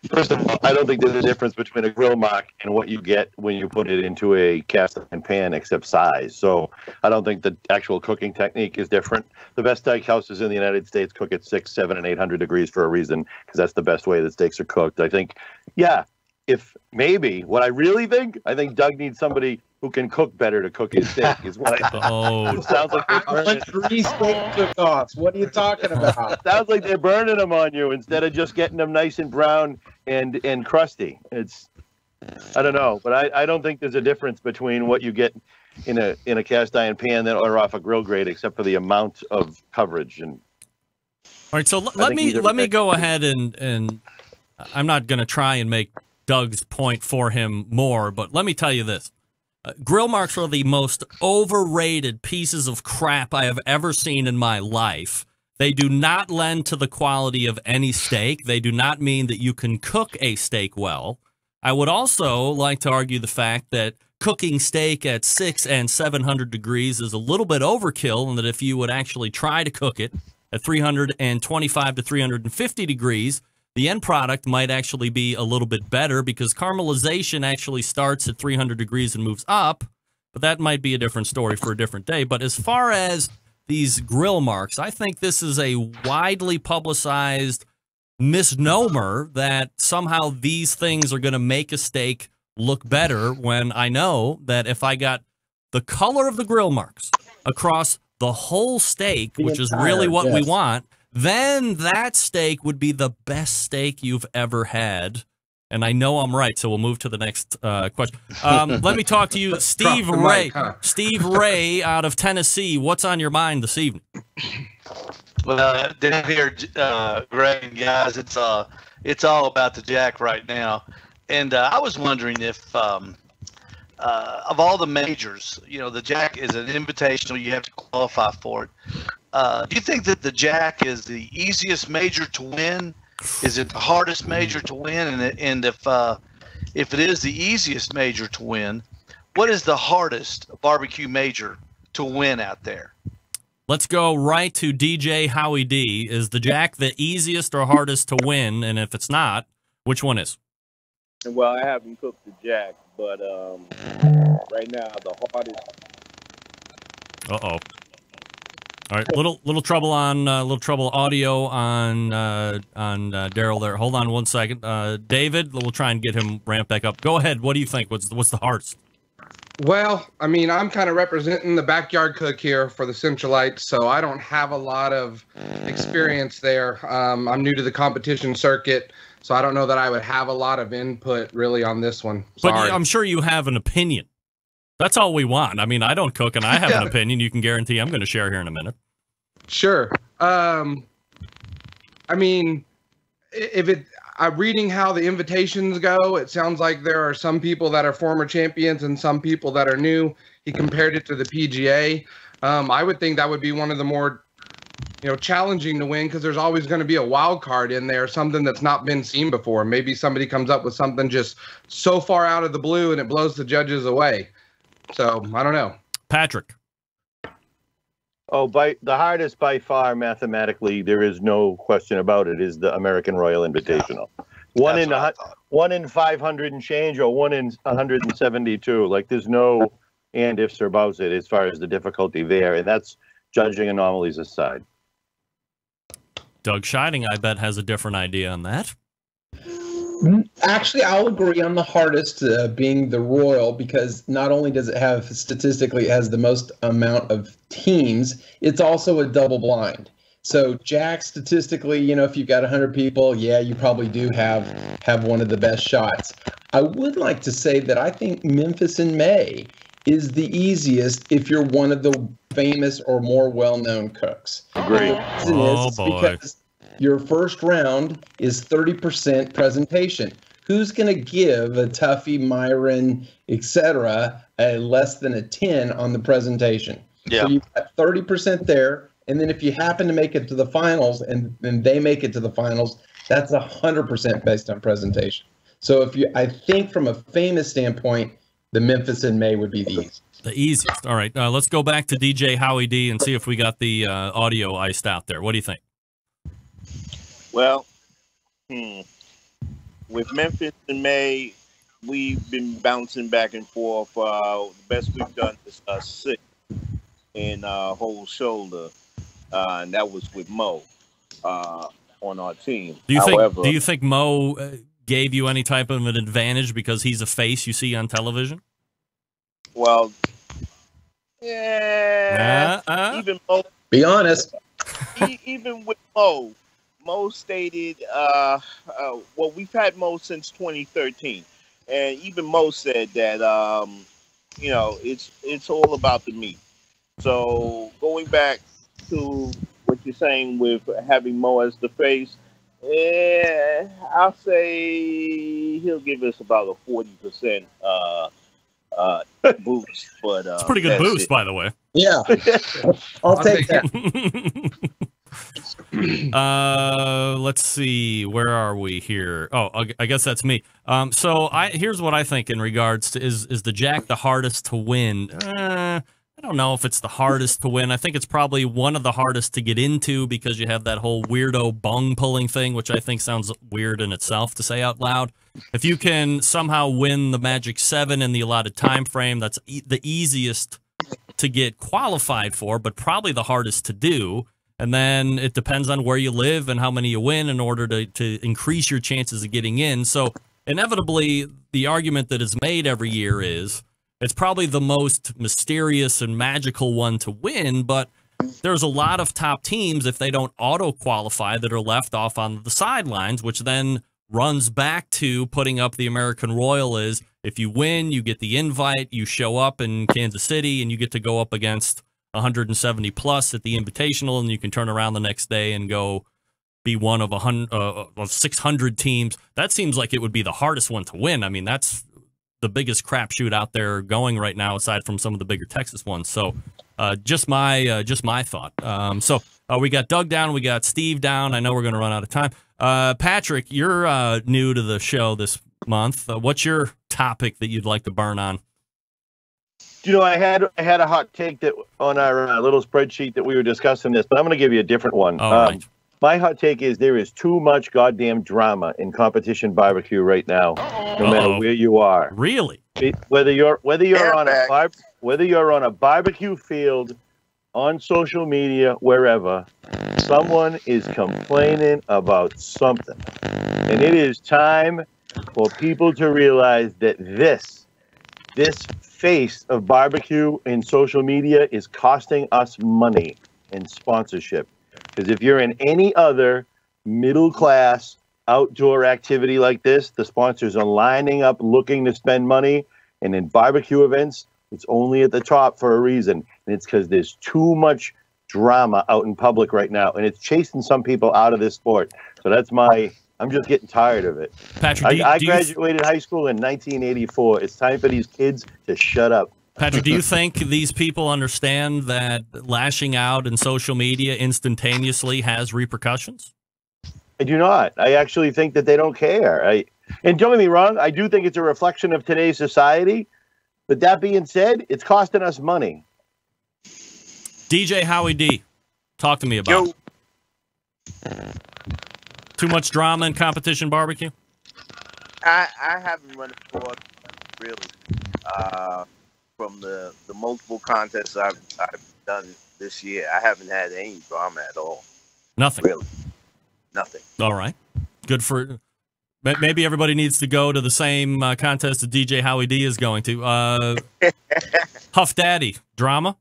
[SPEAKER 12] first of all, I don't think there's a difference between a grill mark and what you get when you put it into a cast iron pan, except size. So I don't think the actual cooking technique is different. The best steakhouses in the United States cook at 600, 700, and 800 degrees for a reason, because that's the best way that steaks are cooked. I think, yeah, if maybe what I really think, I think Doug needs somebody who can cook better to cook his steak. Is what I think.
[SPEAKER 5] Oh,
[SPEAKER 12] it sounds like they're burning.
[SPEAKER 8] 3 steak cook-offs. What are you talking about?
[SPEAKER 12] Sounds like they're burning them on you instead of just getting them nice and brown and crusty. It's, I don't know, but I don't think there's a difference between what you get in a cast iron pan or off a grill grate, except for the amount of coverage. And
[SPEAKER 5] all right, so let me go ahead and I'm not going to try and make Doug's point for him more, but let me tell you this. Grill marks are the most overrated pieces of crap I have ever seen in my life. They do not lend to the quality of any steak. They do not mean that you can cook a steak well. I would also like to argue the fact that cooking steak at 600 and 700 degrees is a little bit overkill, and that if you would actually try to cook it at 325 to 350 degrees, the end product might actually be a little bit better, because caramelization actually starts at 300 degrees and moves up, but that might be a different story for a different day. But as far as these grill marks, I think this is a widely publicized misnomer that somehow these things are going to make a steak look better, when I know that if I got the color of the grill marks across the whole steak, which is really what we want, then that steak would be the best steak you've ever had. And I know I'm right, so we'll move to the next question. Let me talk to you, Steve Ray. Steve Ray out of Tennessee. What's on your mind this evening?
[SPEAKER 9] Well, down here, Greg and guys, it's all about the Jack right now. And I was wondering if, of all the majors, the Jack is an invitational. You have to qualify for it. Do you think that the Jack is the easiest major to win? Is it the hardest major to win? And if it is the easiest major to win, what is the hardest barbecue major to win out there?
[SPEAKER 5] Let's go right to DJ Howie D. Is the Jack the easiest or hardest to win? And if it's not, which one is?
[SPEAKER 10] Well, I haven't cooked the Jack, but right now the hardest.
[SPEAKER 5] Uh-oh. All right, little trouble audio on Daryl there. Hold on one second, David. We'll try and get him ramped back up. Go ahead. What do you think? What's the hardest?
[SPEAKER 11] Well, I mean, I'm kind of representing the backyard cook here for the Centralites, so I don't have a lot of experience there. I'm new to the competition circuit, so I don't know that I would have a lot of input really on this one. Sorry.
[SPEAKER 5] But I'm sure you have an opinion. That's all we want. I mean, I don't cook, and I have an opinion you can guarantee I'm going to share here in a minute.
[SPEAKER 11] Sure. I mean, reading how the invitations go, it sounds like there are some people that are former champions and some people that are new. He compared it to the PGA. I would think that would be one of the more, challenging to win, because there's always going to be a wild card in there, something that's not been seen before. Maybe somebody comes up with something just so far out of the blue and it blows the judges away. So, I don't know.
[SPEAKER 5] Patrick.
[SPEAKER 12] Oh, by the hardest by far, mathematically, there is no question about it, is the American Royal Invitational. One in 500 and change, or 1 in 172. Like, there's no and ifs or buts it as far as the difficulty there, and that's judging anomalies aside.
[SPEAKER 5] Doug Scheiding, I bet, has a different idea on that.
[SPEAKER 8] Actually, I'll agree on the hardest being the Royal, because not only does it have, statistically, it has the most amount of teams, it's also a double blind. So Jack, statistically, you know, if you've got 100 people, yeah, you probably do have one of the best shots. I would like to say that I think Memphis in May is the easiest if you're one of the famous or more well-known cooks.
[SPEAKER 12] Great.
[SPEAKER 5] Oh, boy.
[SPEAKER 8] Because your first round is 30% presentation. Who's going to give a Tuffy, Myron, etc., a less than a 10 on the presentation?
[SPEAKER 9] Yeah.
[SPEAKER 8] So you've got 30% there. And then if you happen to make it to the finals and they make it to the finals, that's 100% based on presentation. So I think from a famous standpoint, the Memphis in May would be the easiest.
[SPEAKER 5] The easiest. All right. Let's go back to DJ Howie D and see if we got the audio iced out there. What do you think?
[SPEAKER 13] Well, with Memphis in May, we've been bouncing back and forth. The best we've done is 6 in whole shoulder. And that was with Mo on our team.
[SPEAKER 5] Do you think Mo gave you any type of an advantage because he's a face you see on television?
[SPEAKER 13] Well, yeah. Even Mo.
[SPEAKER 8] Be honest.
[SPEAKER 13] Even with Mo stated, well, we've had Mo since 2013, and even Mo said that, you know, it's all about the meat. So going back to what you're saying with having Mo as the face, I'll say he'll give us about a 40% boost. But
[SPEAKER 5] it's a pretty good boost, by the way.
[SPEAKER 8] Yeah, I'll take that.
[SPEAKER 5] Let's see, where are we here? Oh, I guess that's me. So here's what I think in regards to is the Jack the hardest to win? I don't know if it's the hardest to win. I think it's probably one of the hardest to get into because you have that whole weirdo bung pulling thing, which I think sounds weird in itself to say out loud. If you can somehow win the Magic 7 in the allotted time frame, that's the easiest to get qualified for, but probably the hardest to do. And then it depends on where you live and how many you win in order to increase your chances of getting in. So inevitably, the argument that is made every year is it's probably the most mysterious and magical one to win, but there's a lot of top teams, if they don't auto-qualify, that are left off on the sidelines, which then runs back to putting up the American Royal is if you win, you get the invite, you show up in Kansas City, and you get to go up against 170 plus at the Invitational, and you can turn around the next day and go be one of 600 teams. That seems like it would be the hardest one to win. I mean, that's the biggest crapshoot out there going right now, aside from some of the bigger Texas ones. So, just my thought. So we got Doug down, we got Steve down. I know we're going to run out of time. Patrick, you're new to the show this month. What's your topic that you'd like to burn on?
[SPEAKER 12] You know, I had a hot take that on our little spreadsheet that we were discussing this, but I'm going to give you a different one.
[SPEAKER 5] Right.
[SPEAKER 12] My hot take is there is too much goddamn drama in competition barbecue right now, no matter where you are.
[SPEAKER 5] Really?
[SPEAKER 12] Whether you're on a barbecue field, on social media, wherever, someone is complaining about something, and it is time for people to realize that this face of barbecue in social media is costing us money and sponsorship. Because if you're in any other middle-class outdoor activity like this, the sponsors are lining up looking to spend money. And in barbecue events, it's only at the top for a reason. And it's because there's too much drama out in public right now. And it's chasing some people out of this sport. So I'm just getting tired of it.
[SPEAKER 5] Patrick,
[SPEAKER 12] I graduated high school in 1984. It's time for these kids to shut up.
[SPEAKER 5] Patrick, do you think these people understand that lashing out in social media instantaneously has repercussions?
[SPEAKER 12] I do not. I actually think that they don't care. And don't get me wrong, I do think it's a reflection of today's society. But that being said, it's costing us money.
[SPEAKER 5] DJ Howie D, talk to me about it. Too much drama in competition barbecue?
[SPEAKER 13] I haven't run across really from the multiple contests I've done this year. I haven't had any drama at all.
[SPEAKER 5] Nothing.
[SPEAKER 13] Really, nothing.
[SPEAKER 5] All right. Good for. Maybe everybody needs to go to the same contest that DJ Howie D is going to. Huff Daddy, drama?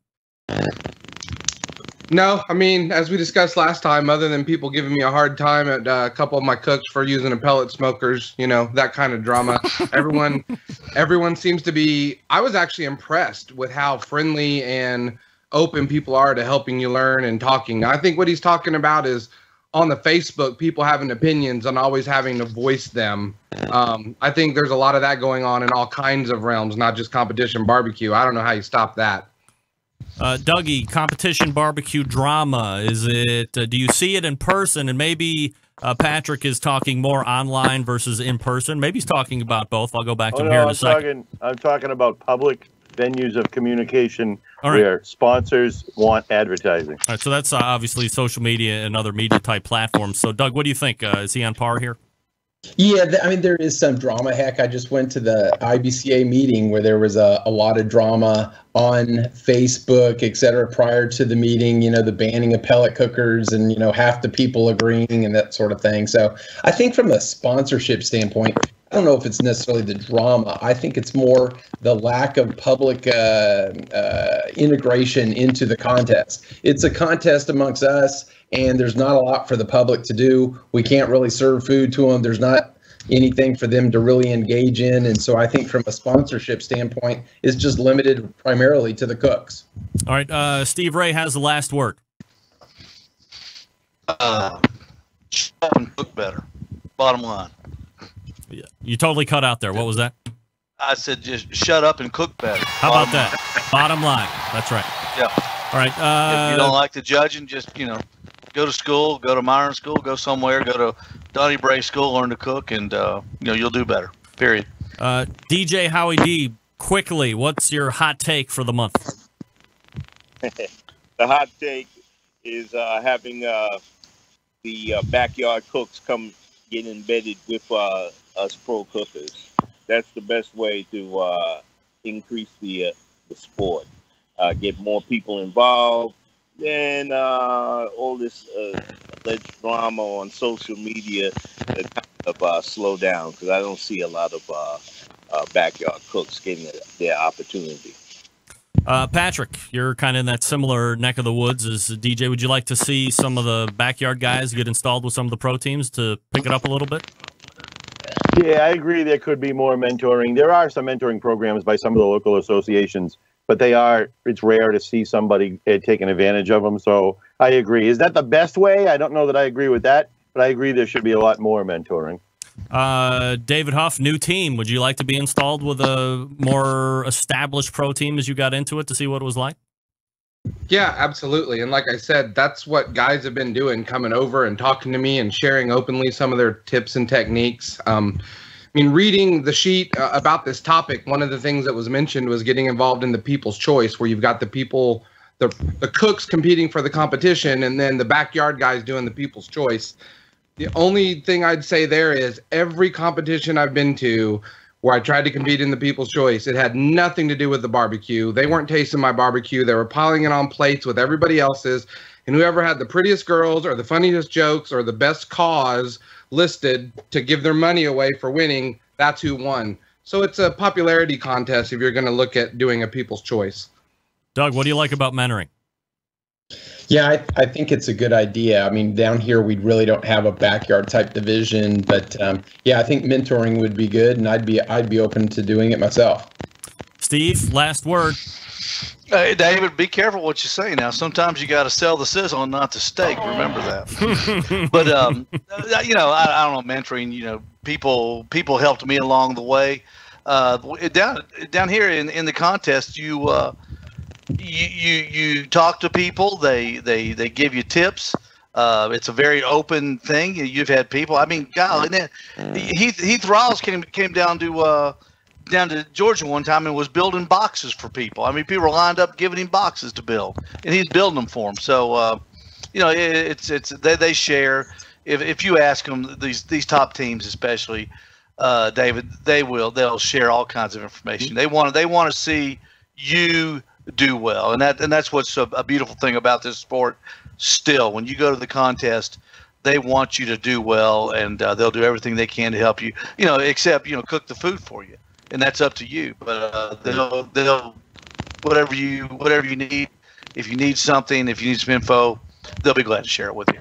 [SPEAKER 11] No, I mean, as we discussed last time, other than people giving me a hard time at a couple of my cooks for using a pellet smokers, you know, that kind of drama. Everyone seems to be. I was actually impressed with how friendly and open people are to helping you learn and talking. I think what he's talking about is on the Facebook, people having opinions and always having to voice them. I think there's a lot of that going on in all kinds of realms, not just competition barbecue. I don't know how you stop that.
[SPEAKER 5] Dougie, competition barbecue drama, is it, do you see it in person? And maybe Patrick is talking more online versus in person. Maybe he's talking about both. I'll go back to him here in a second.
[SPEAKER 12] I'm talking about public venues of communication where sponsors want advertising.
[SPEAKER 5] All right, so that's obviously social media and other media type platforms. So, Doug, what do you think? Is he on par here?
[SPEAKER 8] Yeah, I mean, there is some drama. Heck, I just went to the IBCA meeting where there was a lot of drama on Facebook, et cetera, prior to the meeting, you know, the banning of pellet cookers and, you know, half the people agreeing and that sort of thing. So I think from a sponsorship standpoint, I don't know if it's necessarily the drama. I think it's more the lack of public integration into the contest. It's a contest amongst us, and there's not a lot for the public to do. We can't really serve food to them. There's not anything for them to really engage in. And so I think from a sponsorship standpoint, it's just limited primarily to the cooks.
[SPEAKER 5] All right, Steve Ray has the last word.
[SPEAKER 9] Shut up and cook better. Bottom line.
[SPEAKER 5] Yeah, you totally cut out there. What was that?
[SPEAKER 9] I said just shut up and cook better.
[SPEAKER 5] How about that? Bottom line. That's right.
[SPEAKER 9] Yeah.
[SPEAKER 5] All right.
[SPEAKER 9] If you don't like the judging, just, you know, go to school, go to Myron school, go somewhere, go to Donnie Bray school, learn to cook, and, you know, you'll do better. Period.
[SPEAKER 5] DJ Howie D, quickly, what's your hot take for the month?
[SPEAKER 13] The hot take is having the backyard cooks come get embedded with us pro cookers. That's the best way to increase the sport. Get more people involved. Then all this alleged drama on social media kind of slow down, because I don't see a lot of backyard cooks getting their opportunity.
[SPEAKER 5] Patrick, you're kind of in that similar neck of the woods as DJ. Would you like to see some of the backyard guys get installed with some of the pro teams to pick it up a little bit?
[SPEAKER 12] Yeah, I agree. There could be more mentoring. There are some mentoring programs by some of the local associations, but it's rare to see somebody taking advantage of them. So I agree. Is that the best way? I don't know that I agree with that, but I agree there should be a lot more mentoring.
[SPEAKER 5] David Huff, new team. Would you like to be installed with a more established pro team as you got into it to see what it was like?
[SPEAKER 11] Yeah, absolutely. And like I said, that's what guys have been doing, coming over and talking to me and sharing openly some of their tips and techniques. I mean, reading the sheet about this topic, one of the things that was mentioned was getting involved in the People's Choice, where you've got the people, the cooks competing for the competition, and then the backyard guys doing the People's Choice. The only thing I'd say there is every competition I've been to where I tried to compete in the People's Choice, it had nothing to do with the barbecue. They weren't tasting my barbecue. They were piling it on plates with everybody else's. And whoever had the prettiest girls or the funniest jokes or the best cause listed to give their money away for winning, that's who won. So it's a popularity contest if you're going to look at doing a People's Choice.
[SPEAKER 5] Doug, what do you like about mentoring?
[SPEAKER 8] Yeah, I think it's a good idea. I mean, down here, we really don't have a backyard type division, but yeah, I think mentoring would be good, and I'd be open to doing it myself.
[SPEAKER 5] Steve, last word.
[SPEAKER 9] Hey, David, be careful what you say now. Sometimes you got to sell the sizzle and not the steak. Remember that. But, you know, I don't know, mentoring, you know, people helped me along the way. Down here in the contest, you talk to people, they give you tips. It's a very open thing. You've had people, I mean, golly, Heath Rawls came down to Georgia one time and was building boxes for people. I mean, people were lined up giving him boxes to build, and he's building them for them. So, you know, they share. If you ask them, these top teams especially, David, they'll share all kinds of information. They want to see you do well, and that's what's a beautiful thing about this sport. Still, when you go to the contest, they want you to do well, and they'll do everything they can to help you. Except cook the food for you, and that's up to you. But they'll whatever you need. If you need something, if you need some info, they'll be glad to share it with you.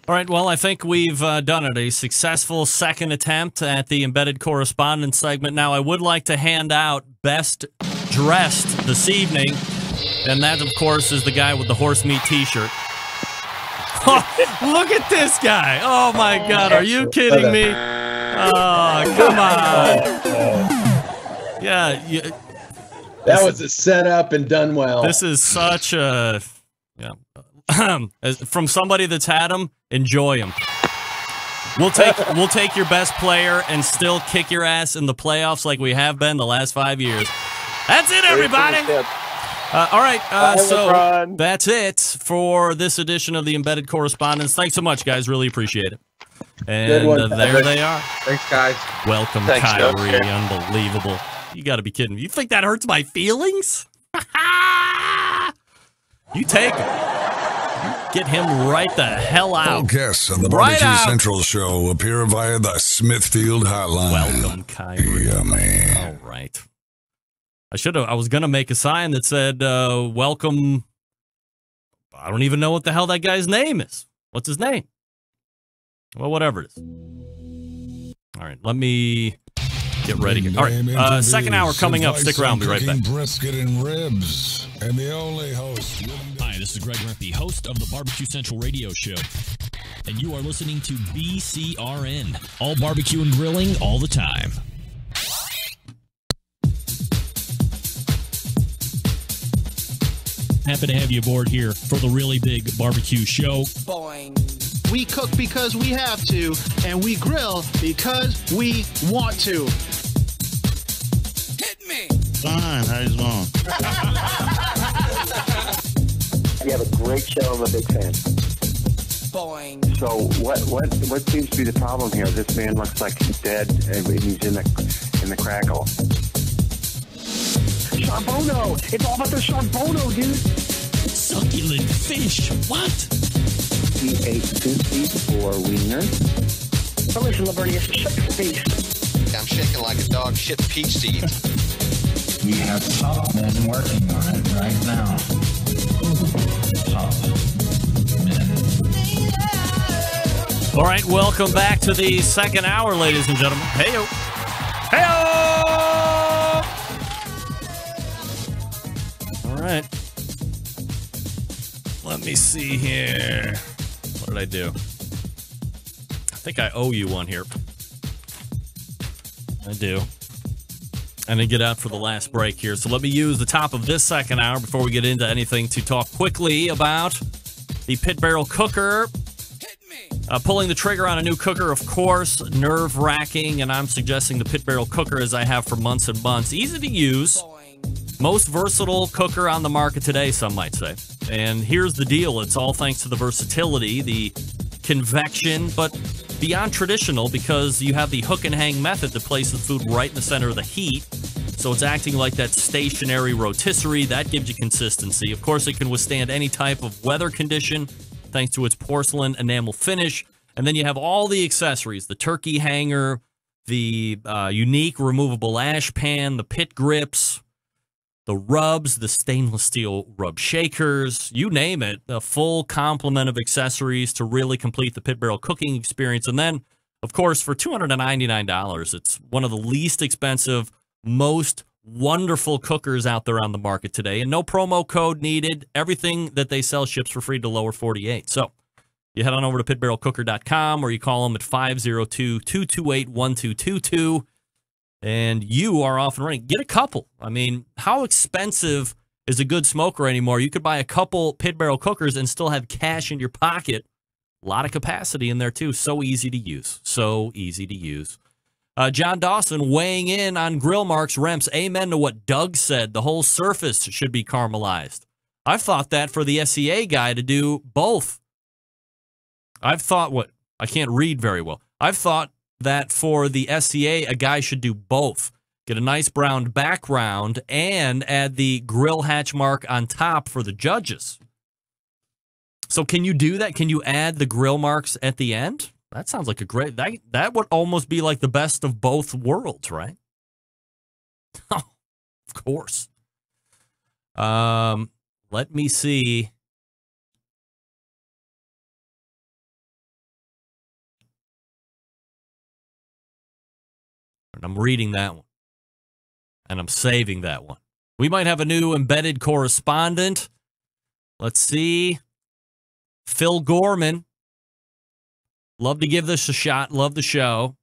[SPEAKER 5] All right, well, I think we've done it. A successful second attempt at the embedded correspondence segment. Now, I would like to hand out best dressed this evening, and that, of course, is the guy with the horse meat T-shirt. Oh, look at this guy. Oh, my God. Are you kidding me? Oh, come on. Yeah.
[SPEAKER 8] That was a setup and done well.
[SPEAKER 5] This is such a... Yeah. From somebody that's had him, enjoy him. We'll take your best player and still kick your ass in the playoffs like we have been the last 5 years. That's it, everybody. All right, so that's it for this edition of the Embedded Correspondence. Thanks so much, guys. Really appreciate it. And there they are.
[SPEAKER 11] Thanks, guys.
[SPEAKER 5] Welcome,
[SPEAKER 11] Thanks,
[SPEAKER 5] Kyrie.
[SPEAKER 11] Joe.
[SPEAKER 5] Unbelievable. You got to be kidding me. You think that hurts my feelings? You take it. Get him right the hell out.
[SPEAKER 6] All guests on the Barbecue Central show appear via the Smithfield hotline.
[SPEAKER 5] Welcome, Kyrie.
[SPEAKER 6] Yummy.
[SPEAKER 5] All right. I was going to make a sign that said, welcome. I don't even know what the hell that guy's name is. What's his name? Well, whatever it is. All right, let me get ready here. All right, second hour coming up. Stick around. Be right back.
[SPEAKER 6] Brisket and ribs. And the only host.
[SPEAKER 14] Hi, this is Greg Rempe, host of the Barbecue Central radio show. And you are listening to BCRN. All barbecue and grilling all the time. Happy to have you aboard here for the really big barbecue show.
[SPEAKER 2] Boing. We cook because we have to, and we grill because we want to. Hit me!
[SPEAKER 15] Fine, how you doing?
[SPEAKER 16] You have a great show. I'm a big fan.
[SPEAKER 2] Boing.
[SPEAKER 16] So what seems to be the problem here? This man looks like he's dead and he's in the crackle.
[SPEAKER 2] Charbono! It's all about the charbono, dude!
[SPEAKER 14] Succulent fish. What?
[SPEAKER 16] He ate 2 feet or wiener.
[SPEAKER 2] But listen, Lavernius, shut your face.
[SPEAKER 17] I'm shaking like a dog shit peach seed.
[SPEAKER 18] We have top men working on it right now. Top men.
[SPEAKER 5] All right, welcome back to the second hour, ladies and gentlemen. Hey-o. Hey-o! All right. Let me see here. What did I do? I think I owe you one here. I do. And then get out for the last break here. So let me use the top of this second hour before we get into anything to talk quickly about the pit barrel cooker. Pulling the trigger on a new cooker, of course, nerve-wracking, and I'm suggesting the pit barrel cooker as I have for months and months. Easy to use. Most versatile cooker on the market today, some might say. And here's the deal. It's all thanks to the versatility, the convection, but beyond traditional because you have the hook and hang method that places food right in the center of the heat. So it's acting like that stationary rotisserie. That gives you consistency. Of course, it can withstand any type of weather condition thanks to its porcelain enamel finish. And then you have all the accessories, the turkey hanger, the unique removable ash pan, the pit grips, the rubs, the stainless steel rub shakers, you name it, a full complement of accessories to really complete the pit barrel cooking experience. And then, of course, for $299, it's one of the least expensive, most wonderful cookers out there on the market today. And no promo code needed. Everything that they sell ships for free to lower 48. So you head on over to pitbarrelcooker.com or you call them at 502-228-1222. And you are off and running. Get a couple. I mean, how expensive is a good smoker anymore? You could buy a couple pit barrel cookers and still have cash in your pocket. A lot of capacity in there, too. So easy to use. So easy to use. John Dawson weighing in on grill marks. Remps, amen to what Doug said. The whole surface should be caramelized. I've thought that for the SEA guy to do both. I've thought I can't read very well. I've thought that for the SCA, a guy should do both. Get a nice brown background and add the grill hatch mark on top for the judges. So can you do that? Can you add the grill marks at the end? That sounds like a great... That would almost be like the best of both worlds, right? Oh, of course. Let me see. And I'm reading that one. And I'm saving that one. We might have a new embedded correspondent. Let's see. Phil Gorman. Love to give this a shot. Love the show.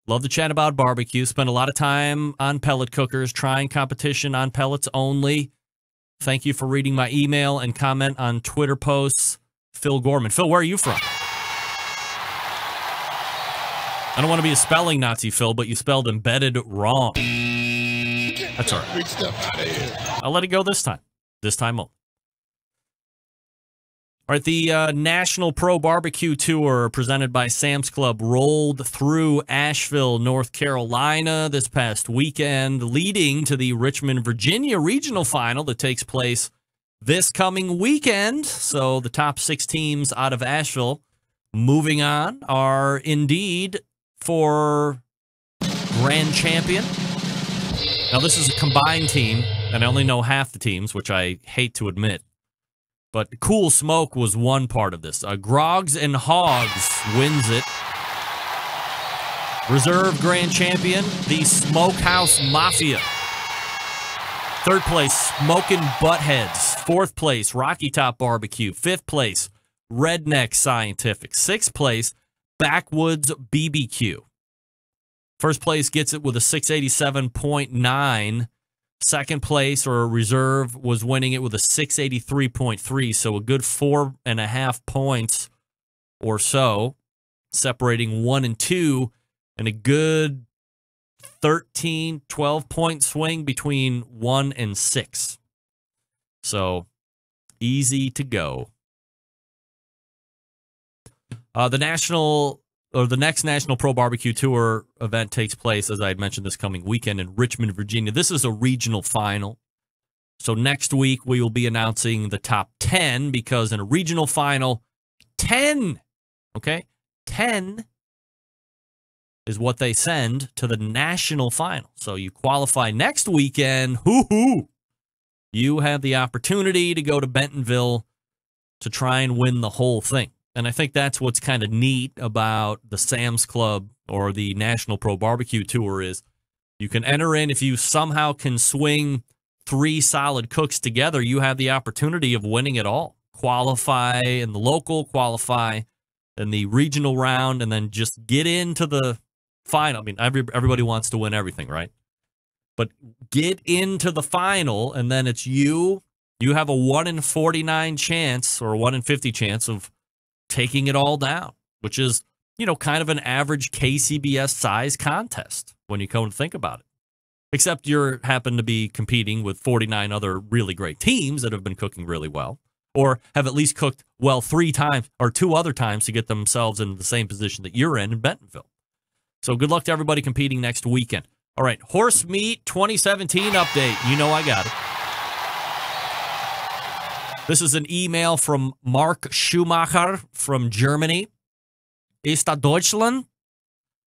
[SPEAKER 5] Love to chat about barbecue. Spend a lot of time on pellet cookers, trying competition on pellets only. Thank you for reading my email and comment on Twitter posts. Phil Gorman. Phil, where are you from? I don't want to be a spelling Nazi, Phil, but you spelled embedded wrong. That's all right.
[SPEAKER 15] Big stuff out of here.
[SPEAKER 5] I'll let it go this time. This time only. All right, the National Pro BBQ Tour presented by Sam's Club rolled through Asheville, North Carolina this past weekend, leading to the Richmond, Virginia regional final that takes place this coming weekend. So the top 6 teams out of Asheville moving on are indeed for grand champion. Now, this is a combined team, and I only know half the teams, which I hate to admit. But Cool Smoke was one part of this. Grogs and Hogs wins it. Reserve grand champion, the Smokehouse Mafia. 3rd place, Smokin' Buttheads. 4th place, Rocky Top Barbecue. 5th place, Redneck Scientific. 6th place, Backwoods BBQ. 1st place gets it with a 687.9. 2nd place, or a reserve, was winning it with a 683.3, so a good 4.5 points or so, separating 1 and 2, and a good 13, 12-point swing between 1 and 6. So, easy to go. The next National Pro BBQ Tour event takes place, as I had mentioned, this coming weekend in Richmond, Virginia. This is a regional final. So next week we will be announcing the top 10, because in a regional final, 10 is what they send to the national final. So you qualify next weekend, you have the opportunity to go to Bentonville to try and win the whole thing. And I think that's what's kind of neat about the Sam's Club or the National Pro BBQ Tour is you can enter in. If you somehow can swing 3 solid cooks together, you have the opportunity of winning it all. Qualify in the local, qualify in the regional round, and then just get into the final. I mean, everybody wants to win everything, right? But get into the final, and then it's you. You have a 1 in 49 chance or a 1 in 50 chance of taking it all down, which is, kind of an average KCBS size contest when you come to think about it. Except you happen to be competing with 49 other really great teams that have been cooking really well, or have at least cooked well 3 times or 2 other times to get themselves in the same position that you're in Bentonville. So good luck to everybody competing next weekend. All right, Horse Meat 2017 update. You know I got it. This is an email from Mark Schumacher from Germany. Ist das Deutschland?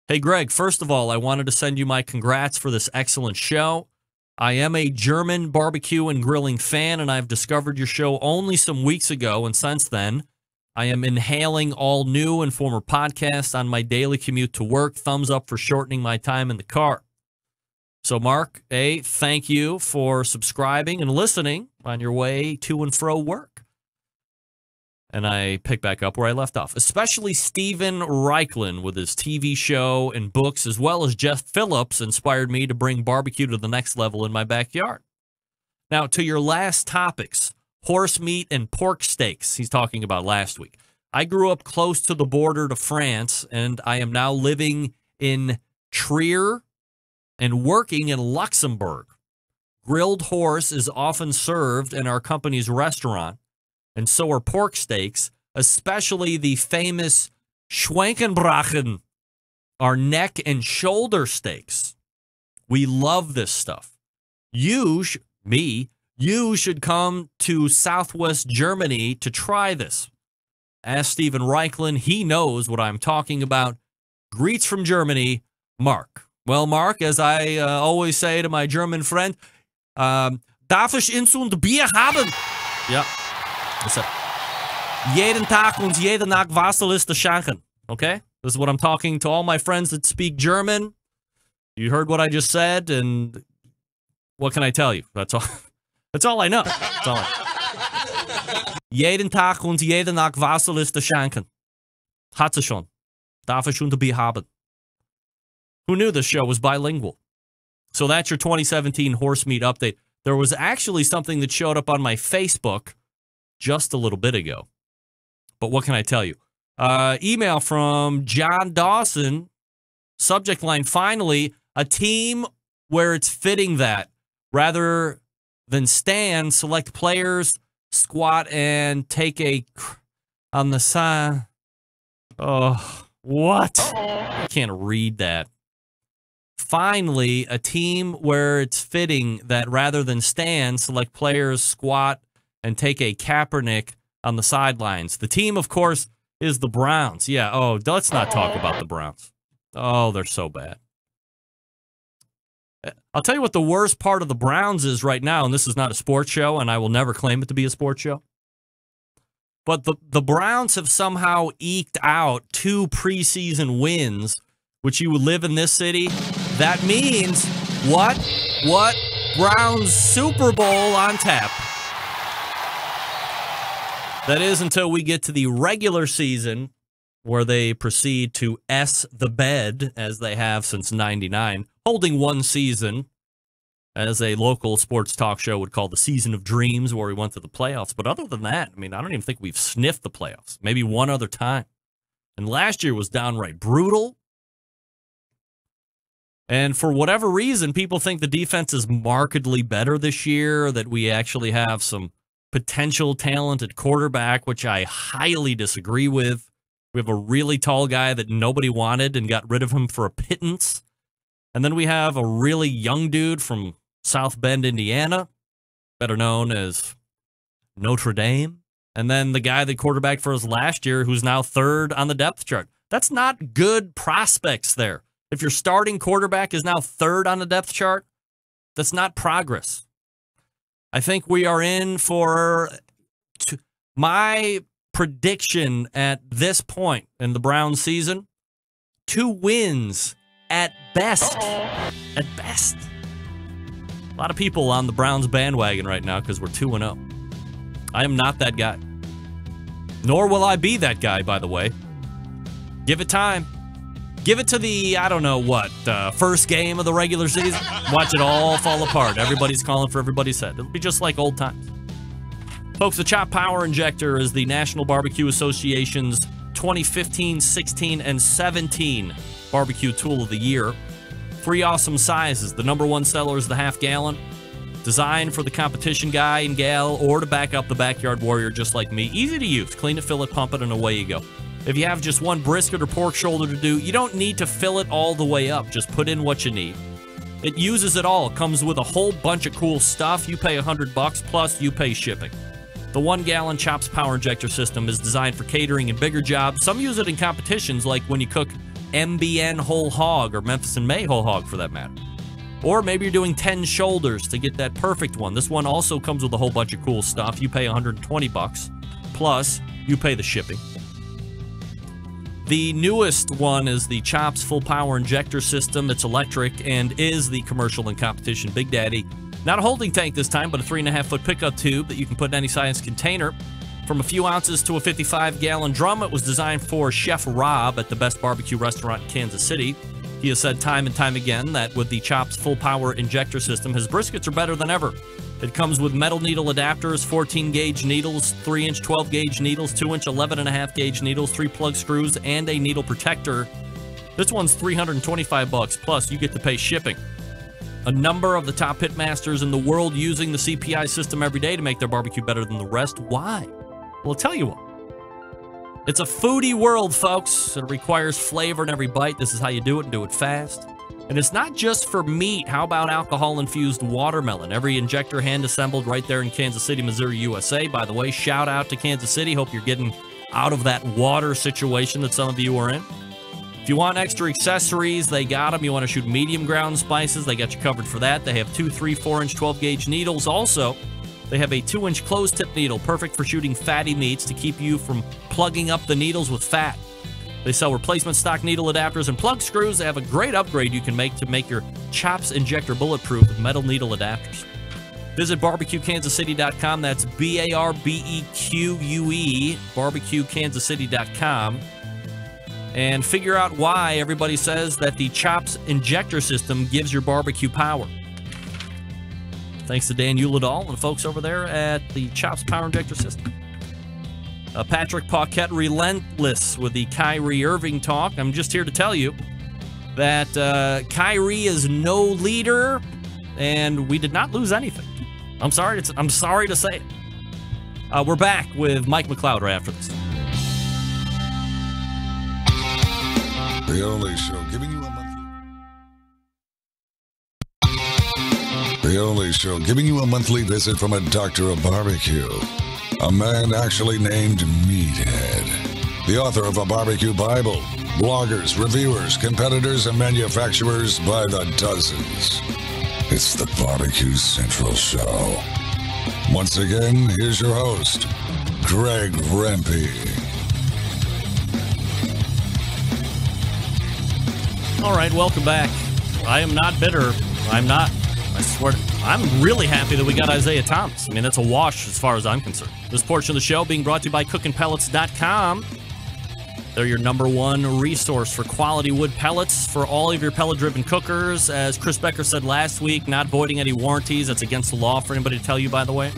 [SPEAKER 5] Hey, Greg, first of all, I wanted to send you my congrats for this excellent show. I am a German barbecue and grilling fan, and I've discovered your show only some weeks ago, and since then, I am inhaling all new and former podcasts on my daily commute to work. Thumbs up for shortening my time in the car. So, Mark, thank you for subscribing and listening on your way to and fro work. And I pick back up where I left off. Especially Steven Reichlin with his TV show and books, as well as Jeff Phillips, inspired me to bring barbecue to the next level in my backyard. Now, to your last topics, horse meat and pork steaks he's talking about last week. I grew up close to the border to France, and I am now living in Trier and working in Luxembourg. Grilled horse is often served in our company's restaurant, and so are pork steaks, especially the famous Schwankenbrachen our neck and shoulder steaks. We love this stuff. You should come to Southwest Germany to try this. Ask Steven Reichlin. He knows what I'm talking about. Greets from Germany, Mark. Well, Mark, as I always say to my German friend, darf ich uns und Bier haben? Ja. Jeden Tag und jede Nacht Wasserliste schenken. Okay? This is what I'm talking to all my friends that speak German. You heard what I just said, and what can I tell you? That's all. That's all I know. That's all Jeden Tag und jede Nacht Wasserliste schenken. Hat sie schon. Darf ich und Bier haben. Who knew this show was bilingual? So that's your 2017 horse meat update. There was actually something that showed up on my Facebook just a little bit ago. But what can I tell you? Email from John Dawson. Subject line, finally, a team where it's fitting that rather than stand, select players, squat, and take a on the side. Oh, what? I can't read that. Finally, a team where it's fitting that rather than stand, select players, squat, and take a Kaepernick on the sidelines. The team, of course, is the Browns. Yeah, oh, let's not talk about the Browns. Oh, they're so bad. I'll tell you what the worst part of the Browns is right now, and this is not a sports show, and I will never claim it to be a sports show. But the Browns have somehow eked out 2 preseason wins, which you would live in this city. That means what? What? Browns Super Bowl on tap. That is until we get to the regular season, where they proceed to S the bed, as they have since '99, holding one season, as a local sports talk show would call the season of dreams, where we went to the playoffs. But other than that, I mean, I don't even think we've sniffed the playoffs. Maybe one other time. And last year was downright brutal. And for whatever reason, people think the defense is markedly better this year, that we actually have some potential talented quarterback, which I highly disagree with. We have a really tall guy that nobody wanted and got rid of him for a pittance. And then we have a really young dude from South Bend, Indiana, better known as Notre Dame. And then the guy that quarterbacked for us last year, who's now 3rd on the depth chart. That's not good prospects there. If your starting quarterback is now 3rd on the depth chart, that's not progress. I think we are in for my prediction at this point in the Browns season, 2 wins at best. At best. A lot of people on the Browns bandwagon right now because we're 2-0. I am not that guy. Nor will I be that guy, by the way. Give it time. Give it to the, I don't know what, first game of the regular season. Watch it all fall apart. Everybody's calling for everybody's head. It'll be just like old times. Folks, the Chop Power Injector is the National Barbecue Association's 2015, 16, and 17 barbecue tool of the year. 3 awesome sizes. The #1 seller is the half gallon. Designed for the competition guy and gal or to back up the backyard warrior just like me. Easy to use. Clean it, fill it, pump it, and away you go. If you have just one brisket or pork shoulder to do, you don't need to fill it all the way up. Just put in what you need. It uses it all. It comes with a whole bunch of cool stuff. You pay $100 plus you pay shipping. The 1-gallon Chops Power Injector system is designed for catering and bigger jobs. Some use it in competitions like when you cook MBN whole hog or Memphis and May whole hog for that matter. Or maybe you're doing 10 shoulders to get that perfect one. This one also comes with a whole bunch of cool stuff. You pay $120 plus you pay the shipping. The newest one is the Chops Full Power Injector System. It's electric and is the commercial and competition Big Daddy. Not a holding tank this time, but a 3.5-foot pickup tube that you can put in any size container. From a few ounces to a 55-gallon drum, it was designed for Chef Rob at the Best Barbecue Restaurant in Kansas City. He has said time and time again that with the Chops Full Power Injector System, his briskets are better than ever. It comes with metal needle adapters, 14-gauge needles, 3-inch 12-gauge needles, 2-inch 11.5-gauge needles, 3 plug screws, and a needle protector. This one's $325 plus you get to pay shipping. A number of the top pitmasters in the world using the CPI system every day to make their barbecue better than the rest. Why? Well, I'll tell you what. It's a foodie world, folks. It requires flavor in every bite. This is how you do it and do it fast. And it's not just for meat. How about alcohol-infused watermelon? Every injector hand-assembled right there in Kansas City, Missouri, USA. By the way, shout out to Kansas City. Hope you're getting out of that water situation that some of you are in. If you want extra accessories, they got them. You want to shoot medium ground spices, they got you covered for that. They have 2, 3, 4-inch 12-gauge needles. Also, they have a 2-inch closed-tip needle, perfect for shooting fatty meats to keep you from plugging up the needles with fat. They sell replacement stock needle adapters and plug screws. They have a great upgrade you can make your chops injector bulletproof with metal needle adapters. Visit barbecuekansascity.com. That's BARBEQUE, barbecuekansascity.com. And figure out why everybody says that the Chops injector system gives your barbecue power. Thanks to Dan Uladal and the folks over there at the Chops Power Injector System. Patrick Paquette, relentless with the Kyrie Irving talk. I'm just here to tell you that Kyrie is no leader, and we did not lose anything. I'm sorry to say it. We're back with Mike McCloud right after this.
[SPEAKER 6] The only show giving you a monthly. The only show giving you a monthly visit from a doctor of barbecue. A man actually named Meathead. The author of a barbecue Bible. Bloggers, reviewers, competitors, and manufacturers by the dozens. It's the Barbecue Central Show. Once again, here's your host, Greg Rempe.
[SPEAKER 5] All right, welcome back. I am not bitter. I'm not. I swear. I'm really happy that we got Isaiah Thomas. I mean, that's a wash as far as I'm concerned. This portion of the show being brought to you by cookinpellets.com. They're your #1 resource for quality wood pellets for all of your pellet-driven cookers. As Chris Becker said last week, not voiding any warranties. That's against the law for anybody to tell you, by the way.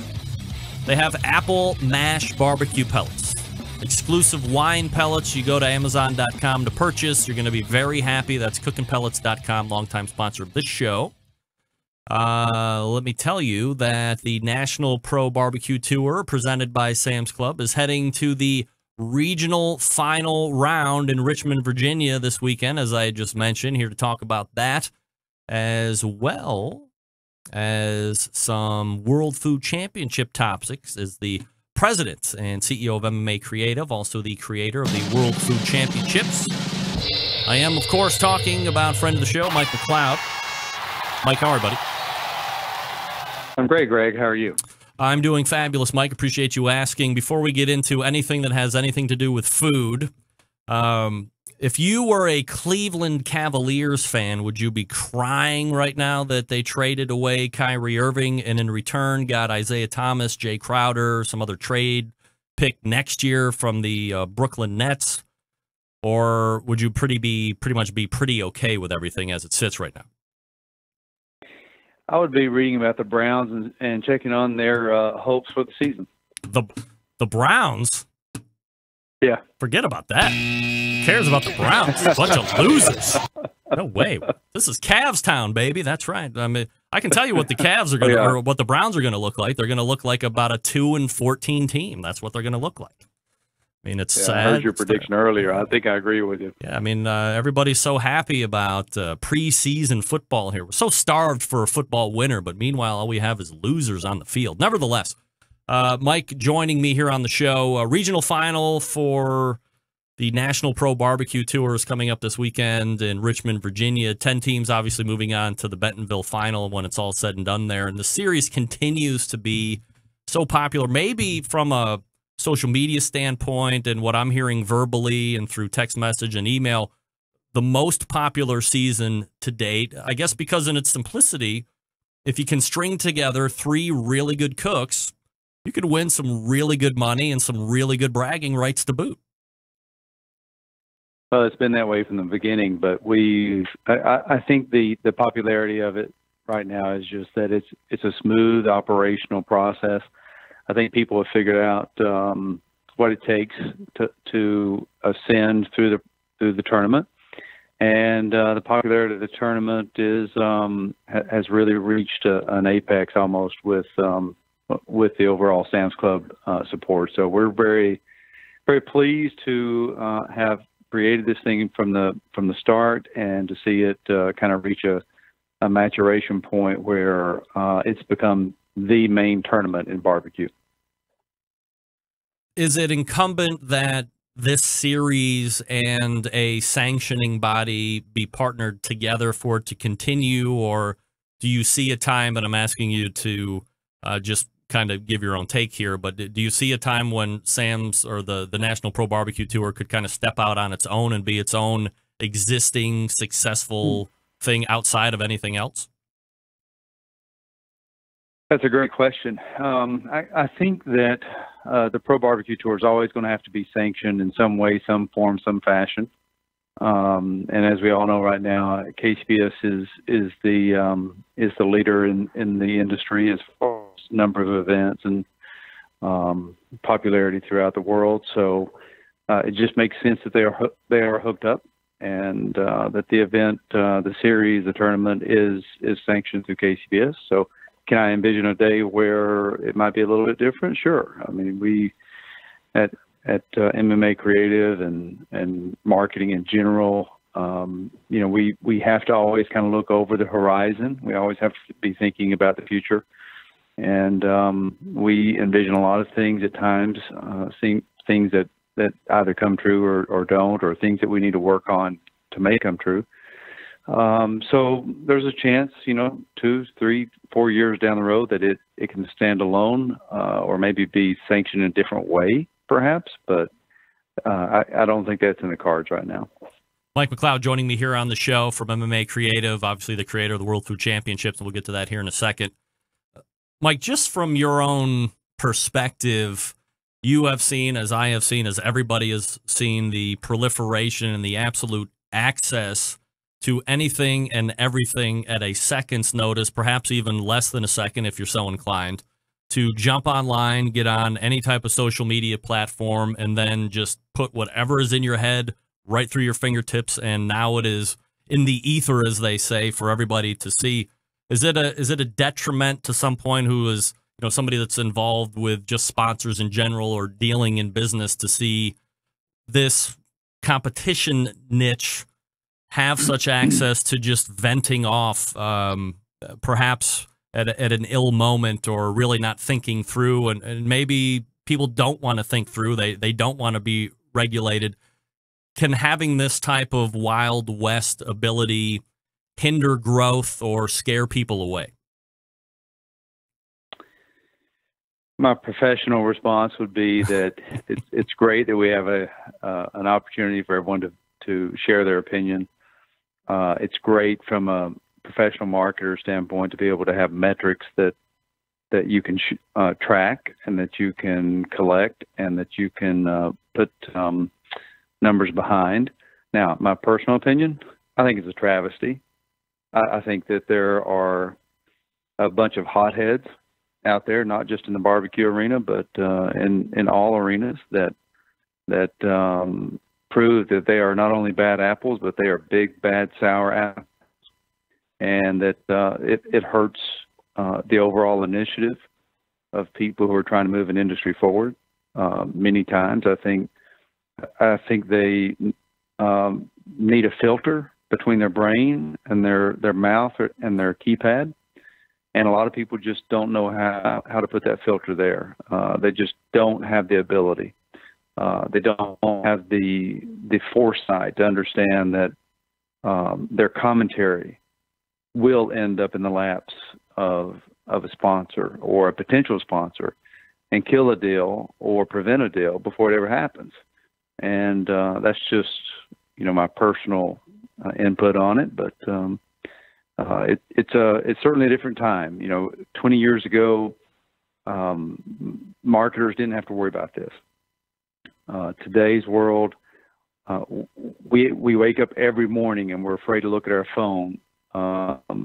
[SPEAKER 5] They have apple mash barbecue pellets. Exclusive wine pellets. You go to Amazon.com to purchase. You're going to be very happy. That's cookinpellets.com, longtime sponsor of this show. Let me tell you that the National Pro BBQ Tour, presented by Sam's Club, is heading to the regional final round in Richmond, Virginia this weekend, as I just mentioned. Here to talk about that, as well as some World Food Championship topics, is the president and CEO of MMA Creative, also the creator of the World Food Championships. I am, of course, talking about friend of the show, Mike McCloud. Mike, how are you, buddy?
[SPEAKER 15] I'm great, Greg. How are you?
[SPEAKER 5] I'm doing fabulous, Mike. Appreciate you asking. Before we get into anything that has anything to do with food, if you were a Cleveland Cavaliers fan, would you be crying right now that they traded away Kyrie Irving and in return got Isaiah Thomas, Jay Crowder, some other trade pick next year from the Brooklyn Nets? Or would you pretty much be pretty okay with everything as it sits right now?
[SPEAKER 15] I would be reading about the Browns and checking on their hopes for the season.
[SPEAKER 5] The Browns?
[SPEAKER 15] Yeah.
[SPEAKER 5] Forget about that. Who cares about the Browns? A bunch of losers. No way. This is Cavs town, baby. That's right. I mean, I can tell you what the Cavs are going to, or what the Browns are going to look like. They're going to look like about a 2-14 team. That's what they're going to look like. I mean, it's sad.
[SPEAKER 15] I heard your prediction earlier. I think I agree with you.
[SPEAKER 5] Yeah, I mean, everybody's so happy about preseason football here. We're so starved for a football winner, but meanwhile, all we have is losers on the field. Nevertheless, Mike joining me here on the show. A regional final for the National Pro BBQ Tour is coming up this weekend in Richmond, Virginia. 10 teams obviously moving on to the Bentonville final when it's all said and done there. And the series continues to be so popular, maybe from a social media standpoint and what I'm hearing verbally and through text message and email, the most popular season to date. I guess because in its simplicity, if you can string together 3 really good cooks, you could win some really good money and some really good bragging rights to boot.
[SPEAKER 15] Well, it's been that way from the beginning, but I think the popularity of it right now is just that it's a smooth operational process. I think people have figured out what it takes to ascend through the tournament, and the popularity of the tournament has really reached an apex almost with the overall Sam's Club support. So we're very, very pleased to have created this thing from the start, and to see it kind of reach a maturation point where it's become the main tournament in barbecue.
[SPEAKER 5] Is it incumbent that this series and a sanctioning body be partnered together for it to continue, or do you see a time, and I'm asking you to just kind of give your own take here, but do you see a time when Sam's or the National Pro BBQ Tour could kind of step out on its own and be its own existing successful thing outside of anything else?
[SPEAKER 15] That's a great question. I think that the Pro Barbecue Tour is always going to have to be sanctioned in some way, some form, some fashion. And as we all know right now, KCBS is the leader in the industry as far as number of events and popularity throughout the world. So it just makes sense that they are hooked up, and that the event, the series, the tournament is sanctioned through KCBS. So can I envision a day where it might be a little bit different? Sure. I mean, we at MMA Creative and marketing in general, we have to always kind of look over the horizon. We always have to be thinking about the future. And we envision a lot of things at times, seeing things that either come true or don't, or things that we need to work on to make come true. So there's a chance, 2, 3, 4 years down the road that it can stand alone, or maybe be sanctioned in a different way, perhaps. But I don't think that's in the cards right now.
[SPEAKER 5] Mike McCloud joining me here on the show from MMA Creative, obviously the creator of the World Food Championships, and we'll get to that here in a second. Mike, just from your own perspective, you have seen, as I have seen, as everybody has seen, the proliferation and the absolute access to anything and everything at a second's notice, perhaps even less than a second if you're so inclined, to jump online, get on any type of social media platform, and then just put whatever is in your head right through your fingertips, and now it is in the ether, as they say, for everybody to see. Is it a detriment to some point who is, somebody that's involved with just sponsors in general or dealing in business, to see this competition niche have such access to just venting off, perhaps at an ill moment, or really not thinking through, and maybe people don't want to think through, they don't want to be regulated? Can having this type of Wild West ability hinder growth or scare people away?
[SPEAKER 15] My professional response would be that it's great that we have an opportunity for everyone to share their opinion. It's great from a professional marketer standpoint to be able to have metrics that you can track, and that you can collect, and that you can put numbers behind. Now, my personal opinion, I think it's a travesty. I think that there are a bunch of hotheads out there, not just in the barbecue arena, but in all arenas that prove that they are not only bad apples, but they are big, bad, sour apples, and that it hurts the overall initiative of people who are trying to move an industry forward. Many times, I think they need a filter between their brain and their mouth and their keypad. And a lot of people just don't know how to put that filter there. They just don't have the ability. They don't have the foresight to understand that their commentary will end up in the laps of a sponsor or a potential sponsor, and kill a deal or prevent a deal before it ever happens. And that's just, my personal input on it. But it's certainly a different time. 20 years ago, marketers didn't have to worry about this. Today's world, we wake up every morning and we're afraid to look at our phone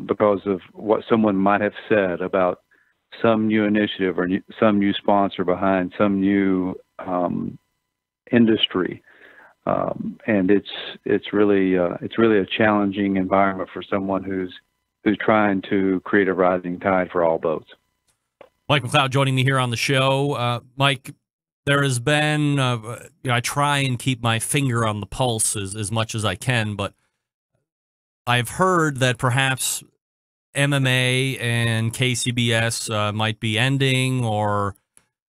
[SPEAKER 15] because of what someone might have said about some new initiative or some new sponsor behind some new industry. And it's really a challenging environment for someone who's trying to create a rising tide for all boats.
[SPEAKER 5] Mike McCloud joining me here on the show. Mike, there has been, I try and keep my finger on the pulse as much as I can, but I've heard that perhaps MMA and KCBS might be ending, or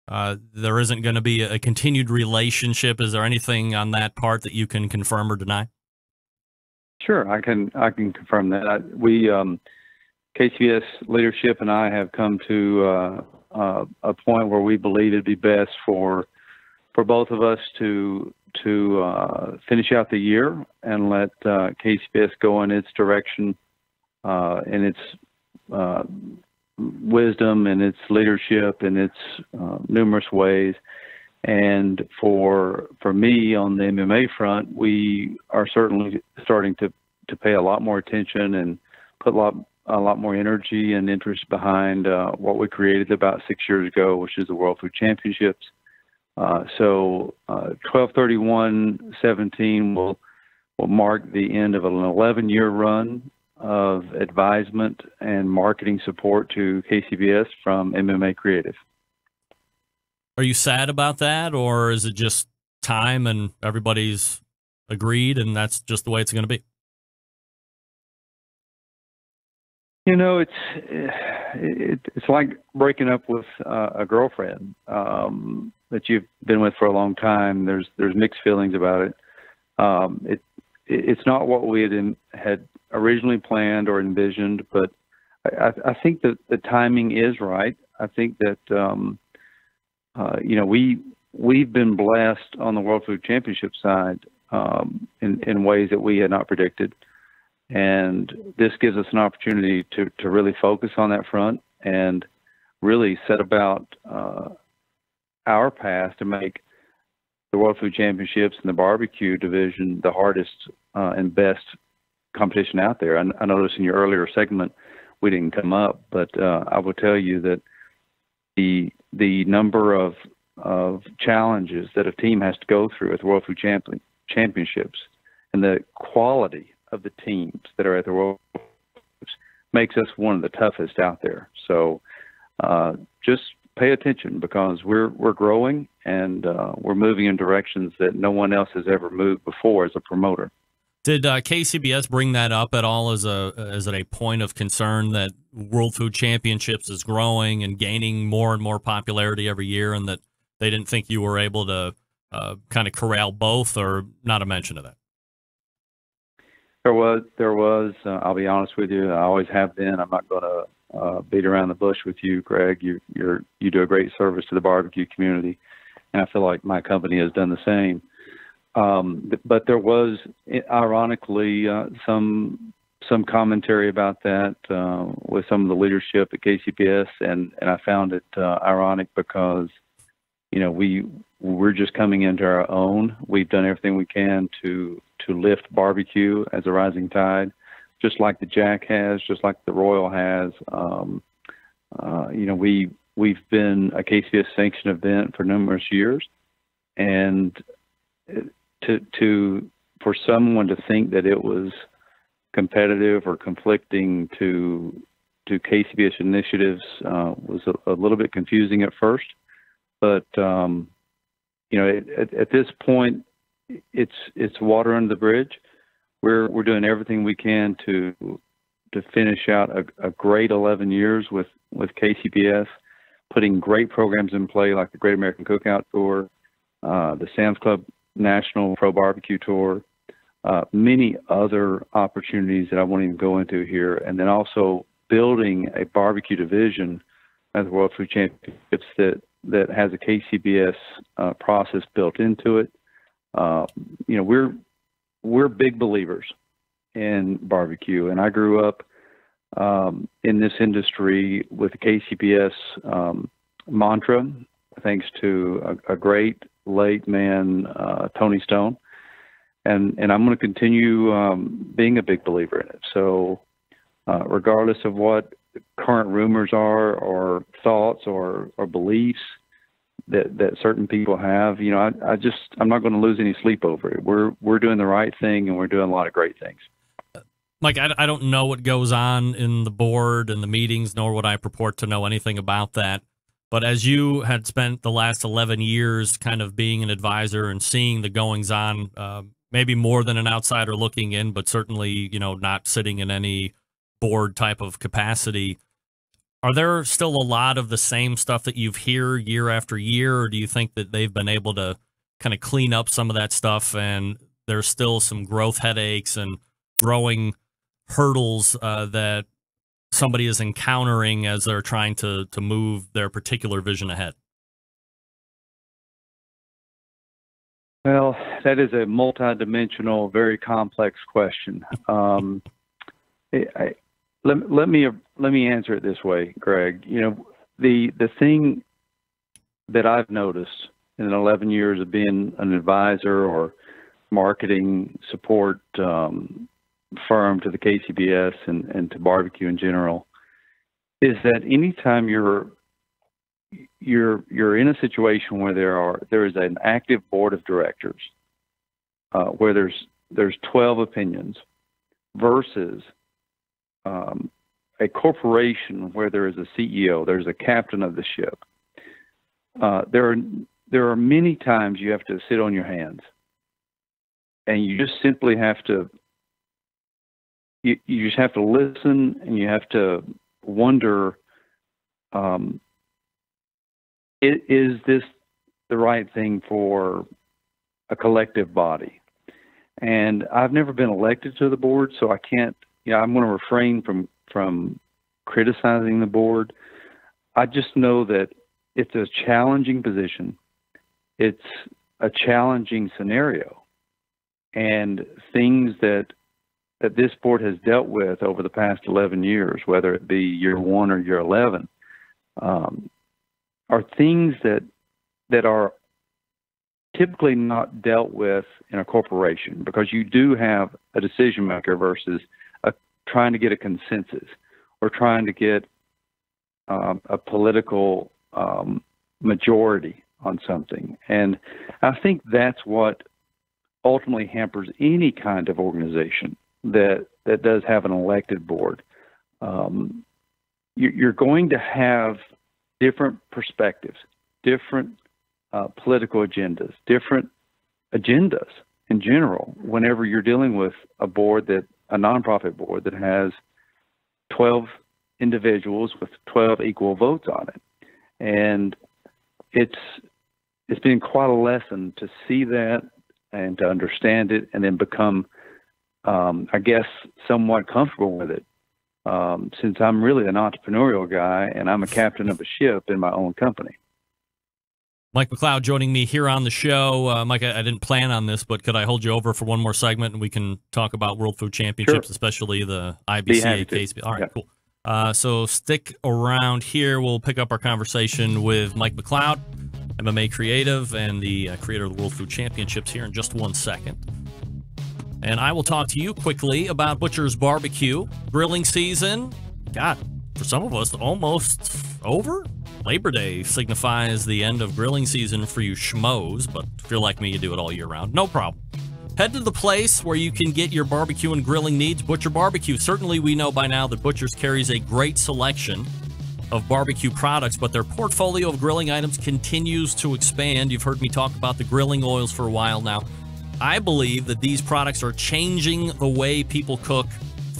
[SPEAKER 5] there isn't going to be a continued relationship. Is there anything on that part that you can confirm or deny?
[SPEAKER 15] Sure, I can confirm that. We KCBS leadership and I have come to a point where we believe it'd be best for both of us to finish out the year and let KCBS go in its direction, in its wisdom and its leadership in its numerous ways. And for me on the MMA front, we are certainly starting to pay a lot more attention and put a lot more energy and interest behind what we created about 6 years ago, which is the World Food Championships. So 12/31/17 will mark the end of an 11-year run of advisement and marketing support to KCBS from MMA Creative.
[SPEAKER 5] Are you sad about that, or is it just time and everybody's agreed and that's just the way it's going to be?
[SPEAKER 15] You know, it's like breaking up with a girlfriend that you've been with for a long time. There's mixed feelings about it. It's not what we had originally planned or envisioned, but I think that the timing is right. I think that we've been blessed on the World Food Championship side in ways that we had not predicted. And this gives us an opportunity to really focus on that front and really set about our path to make the World Food Championships and the barbecue division the hardest and best competition out there. I noticed in your earlier segment we didn't come up, but I will tell you that the number of challenges that a team has to go through at the World Food Championships and the quality of the teams that are at the World Championships makes us one of the toughest out there. So just pay attention, because we're growing and we're moving in directions that no one else has ever moved before as a promoter.
[SPEAKER 5] Did KCBS bring that up at all as a point of concern, that World Food Championships is growing and gaining more and more popularity every year, and that they didn't think you were able to kind of corral both, or not a mention of that?
[SPEAKER 15] There was. I'll be honest with you. I always have been. I'm not going to beat around the bush with you, Greg. You do a great service to the barbecue community, and I feel like my company has done the same. But there was, ironically, some commentary about that with some of the leadership at KCBS, and I found it ironic because, we're just coming into our own. We've done everything we can to lift barbecue as a rising tide, just like the Jack has, just like the Royal has. We've been a KCBS sanctioned event for numerous years, and for someone to think that it was competitive or conflicting to KCBS initiatives was a little bit confusing at first, but at this point, it's water under the bridge. We're doing everything we can to finish out a great 11 years with KCBS, putting great programs in play like the Great American Cookout Tour, the Sam's Club National Pro BBQ Tour, many other opportunities that I won't even go into here, and then also building a barbecue division at the World Food Championships that has a KCBS process built into it. We're big believers in barbecue, and I grew up in this industry with the KCBS mantra, thanks to a great late man, Tony Stone, and I'm going to continue being a big believer in it. So regardless of what current rumors are or thoughts or beliefs that certain people have, I'm not going to lose any sleep over it. We're doing the right thing, and we're doing a lot of great things.
[SPEAKER 5] Mike, I don't know what goes on in the board and the meetings, nor would I purport to know anything about that. But as you had spent the last 11 years kind of being an advisor and seeing the goings on, maybe more than an outsider looking in, but certainly, you know, not sitting in any board type of capacity, are there still a lot of the same stuff that you've hear year after year, or do you think that they've been able to kind of clean up some of that stuff and there's still some growth headaches and growing hurdles that somebody is encountering as they're trying to move their particular vision ahead?
[SPEAKER 15] Well, that is a multidimensional, very complex question. Let me answer it this way, Greg. You know, the thing that I've noticed in 11 years of being an advisor or marketing support firm to the KCBS and to barbecue in general is that anytime you're in a situation where there is an active board of directors where there's 12 opinions versus a corporation where there is a CEO, there's a captain of the ship. There are many times you have to sit on your hands, and you just simply have to. You just have to listen, and you have to wonder: is this the right thing for a collective body? And I've never been elected to the board, so I can't. I'm going to refrain from criticizing the board. I just know that it's a challenging position. It's a challenging scenario. And things that this board has dealt with over the past 11 years, whether it be year 1 or year 11, are things that are typically not dealt with in a corporation, because you do have a decision maker versus trying to get a consensus or trying to get a political majority on something. And I think that's what ultimately hampers any kind of organization that does have an elected board. You're going to have different perspectives, different political agendas, different agendas in general whenever you're dealing with a board a nonprofit board that has 12 individuals with 12 equal votes on it. And it's been quite a lesson to see that and to understand it and then become, I guess, somewhat comfortable with it. Since I'm really an entrepreneurial guy and I'm a captain of a ship in my own company.
[SPEAKER 5] Mike McCloud joining me here on the show. Mike, I didn't plan on this, but could I hold you over for one more segment and we can talk about World Food Championships,
[SPEAKER 15] Sure.
[SPEAKER 5] especially the IBCA case? All right, cool. So stick around here. We'll pick up our conversation with Mike McCloud, MMA Creative, and the creator of the World Food Championships here in just 1 second. And I will talk to you quickly about Butcher's Barbecue. Grilling season, God, for some of us, almost over. Labor Day signifies the end of grilling season for you schmoes, but if you're like me, you do it all year round. No problem. Head to the place where you can get your barbecue and grilling needs, Butcher Barbecue. Certainly we know by now that Butcher's carries a great selection of barbecue products, but their portfolio of grilling items continues to expand. You've heard me talk about the grilling oils for a while now. I believe that these products are changing the way people cook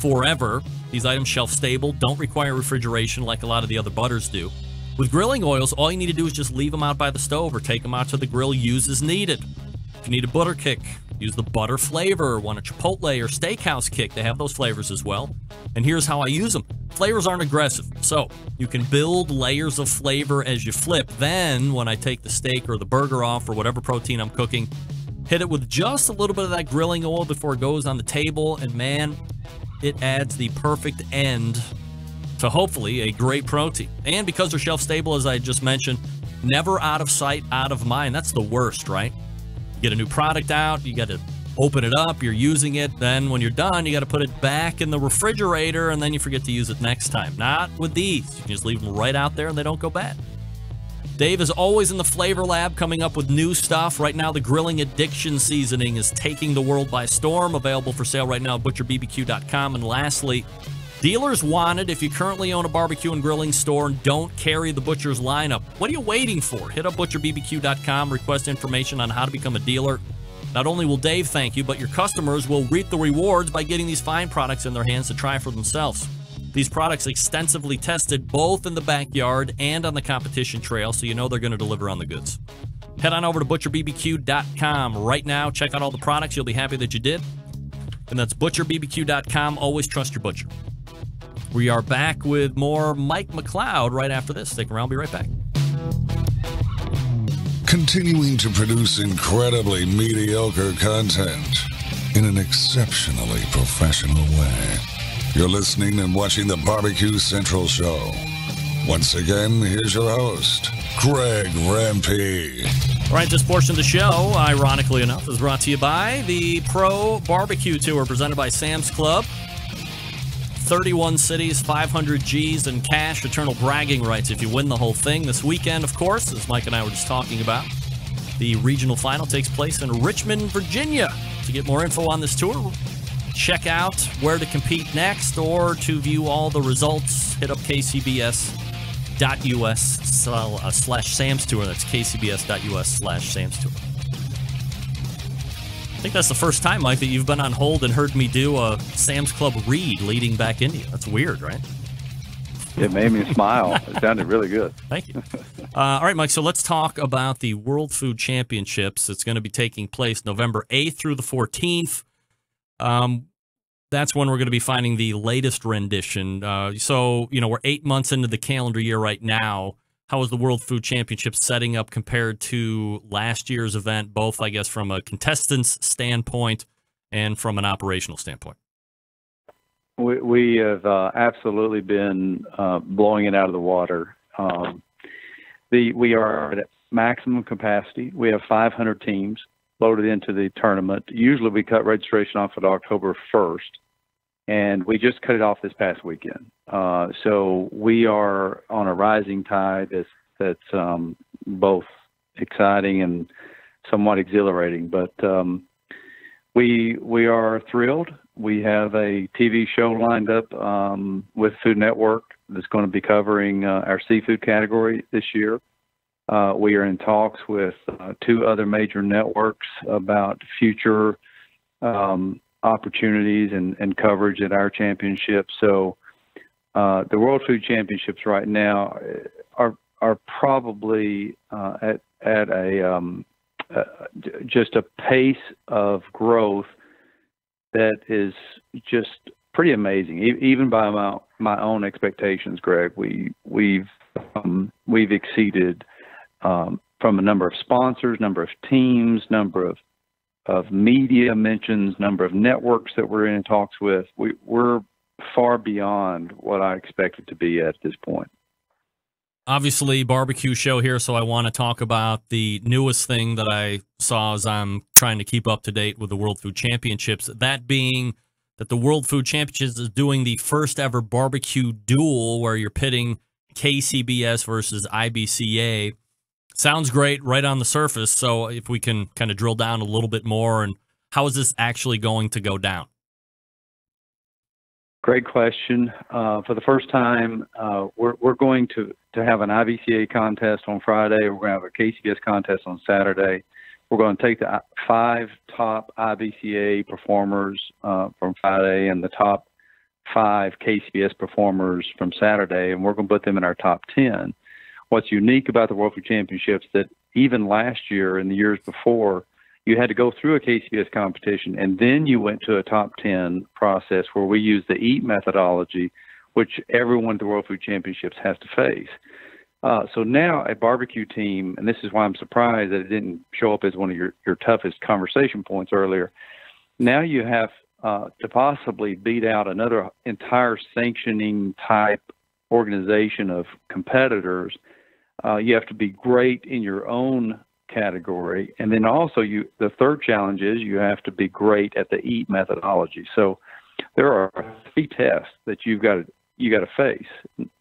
[SPEAKER 5] forever. These items shelf stable, don't require refrigeration like a lot of the other butters do. With grilling oils, all you need to do is just leave them out by the stove or take them out to the grill, use as needed. If you need a butter kick, use the butter flavor. Want a Chipotle or steakhouse kick, they have those flavors as well. And here's how I use them. Flavors aren't aggressive, so you can build layers of flavor as you flip. Then, when I take the steak or the burger off or whatever protein I'm cooking, hit it with just a little bit of that grilling oil before it goes on the table, and man, it adds the perfect end to hopefully a great protein. And because they're shelf stable, as I just mentioned, never out of sight, out of mind. That's the worst, right? You get a new product out, you got to open it up, you're using it, then when you're done, you got to put it back in the refrigerator, and then you forget to use it next time. Not with these. You can just leave them right out there and they don't go bad. Dave is always in the flavor lab coming up with new stuff. Right now, the Grilling Addiction Seasoning is taking the world by storm. Available for sale right now at butcherbbq.com. And lastly, Dealers wanted. If you currently own a barbecue and grilling store and don't carry the Butcher's lineup, what are you waiting for? Hit up butcherbbq.com, request information on how to become a dealer. Not only will Dave thank you, but your customers will reap the rewards by getting these fine products in their hands to try for themselves. These products extensively tested both in the backyard and on the competition trail, so you know they're going to deliver on the goods. Head on over to butcherbbq.com right now. Check out all the products. You'll be happy that you did. And that's butcherbbq.com. Always trust your butcher. We are back with more Mike McCloud right after this. Stick around. I'll be right back.
[SPEAKER 6] Continuing to produce incredibly mediocre content in an exceptionally professional way. You're listening and watching the Barbecue Central Show. Once again, here's your host, Greg Rempe.
[SPEAKER 5] All right, this portion of the show, ironically enough, is brought to you by the Pro BBQ Tour presented by Sam's Club. 31 cities, 500 Gs, and cash, eternal bragging rights if you win the whole thing. This weekend, of course, as Mike and I were just talking about, the regional final takes place in Richmond, Virginia. To get more info on this tour, check out where to compete next, or to view all the results, hit up kcbs.us/Sam's Tour. That's kcbs.us/Sam's Tour. I think that's the first time, Mike, that you've been on hold and heard me do a Sam's Club read leading back into you. That's weird, right?
[SPEAKER 15] It made me smile. It sounded really good.
[SPEAKER 5] Thank you. All right, Mike, so let's talk about the World Food Championships. It's going to be taking place November 8th through the 14th. That's when we're going to be finding the latest rendition. So, we're 8 months into the calendar year right now. How is the World Food Championship setting up compared to last year's event, both, I guess, from a contestants standpoint and from an operational standpoint?
[SPEAKER 15] We have absolutely been blowing it out of the water. We are at maximum capacity. We have 500 teams loaded into the tournament. Usually we cut registration off at October 1st, and we just cut it off this past weekend. So we are on a rising tide that's both exciting and somewhat exhilarating. But we are thrilled. We have a TV show lined up with Food Network that's going to be covering our seafood category this year. We are in talks with 2 other major networks about future opportunities and coverage at our championship. So the World Food Championships right now are probably at a just a pace of growth that is just pretty amazing, even by my own expectations, Greg. We've exceeded from a number of sponsors, number of teams, number of media mentions, number of networks that we're in talks with. We're far beyond what I expected to be at this point.
[SPEAKER 5] Obviously, barbecue show here, so I want to talk about the newest thing that I saw as I'm trying to keep up to date with the World Food Championships, that being that the World Food Championships is doing the first ever barbecue duel where you're pitting KCBS versus IBCA. Sounds great right on the surface, so if we can kind of drill down a little bit more, and how is this actually going to go down?
[SPEAKER 15] Great question. For the first time, we're going to have an IBCA contest on Friday. We're going to have a KCBS contest on Saturday. We're going to take the 5 top IBCA performers from Friday and the top 5 KCBS performers from Saturday, and we're going to put them in our top 10. What's unique about the World Food Championships that even last year and the years before, you had to go through a KCBS competition, and then you went to a top 10 process where we use the EAT methodology, which everyone at the World Food Championships has to face. So now a barbecue team, and this is why I'm surprised that it didn't show up as one of your toughest conversation points earlier. Now you have to possibly beat out another entire sanctioning type organization of competitors. You have to be great in your own category, and then also the third challenge is you have to be great at the EAT methodology. So there are 3 tests that you got to face,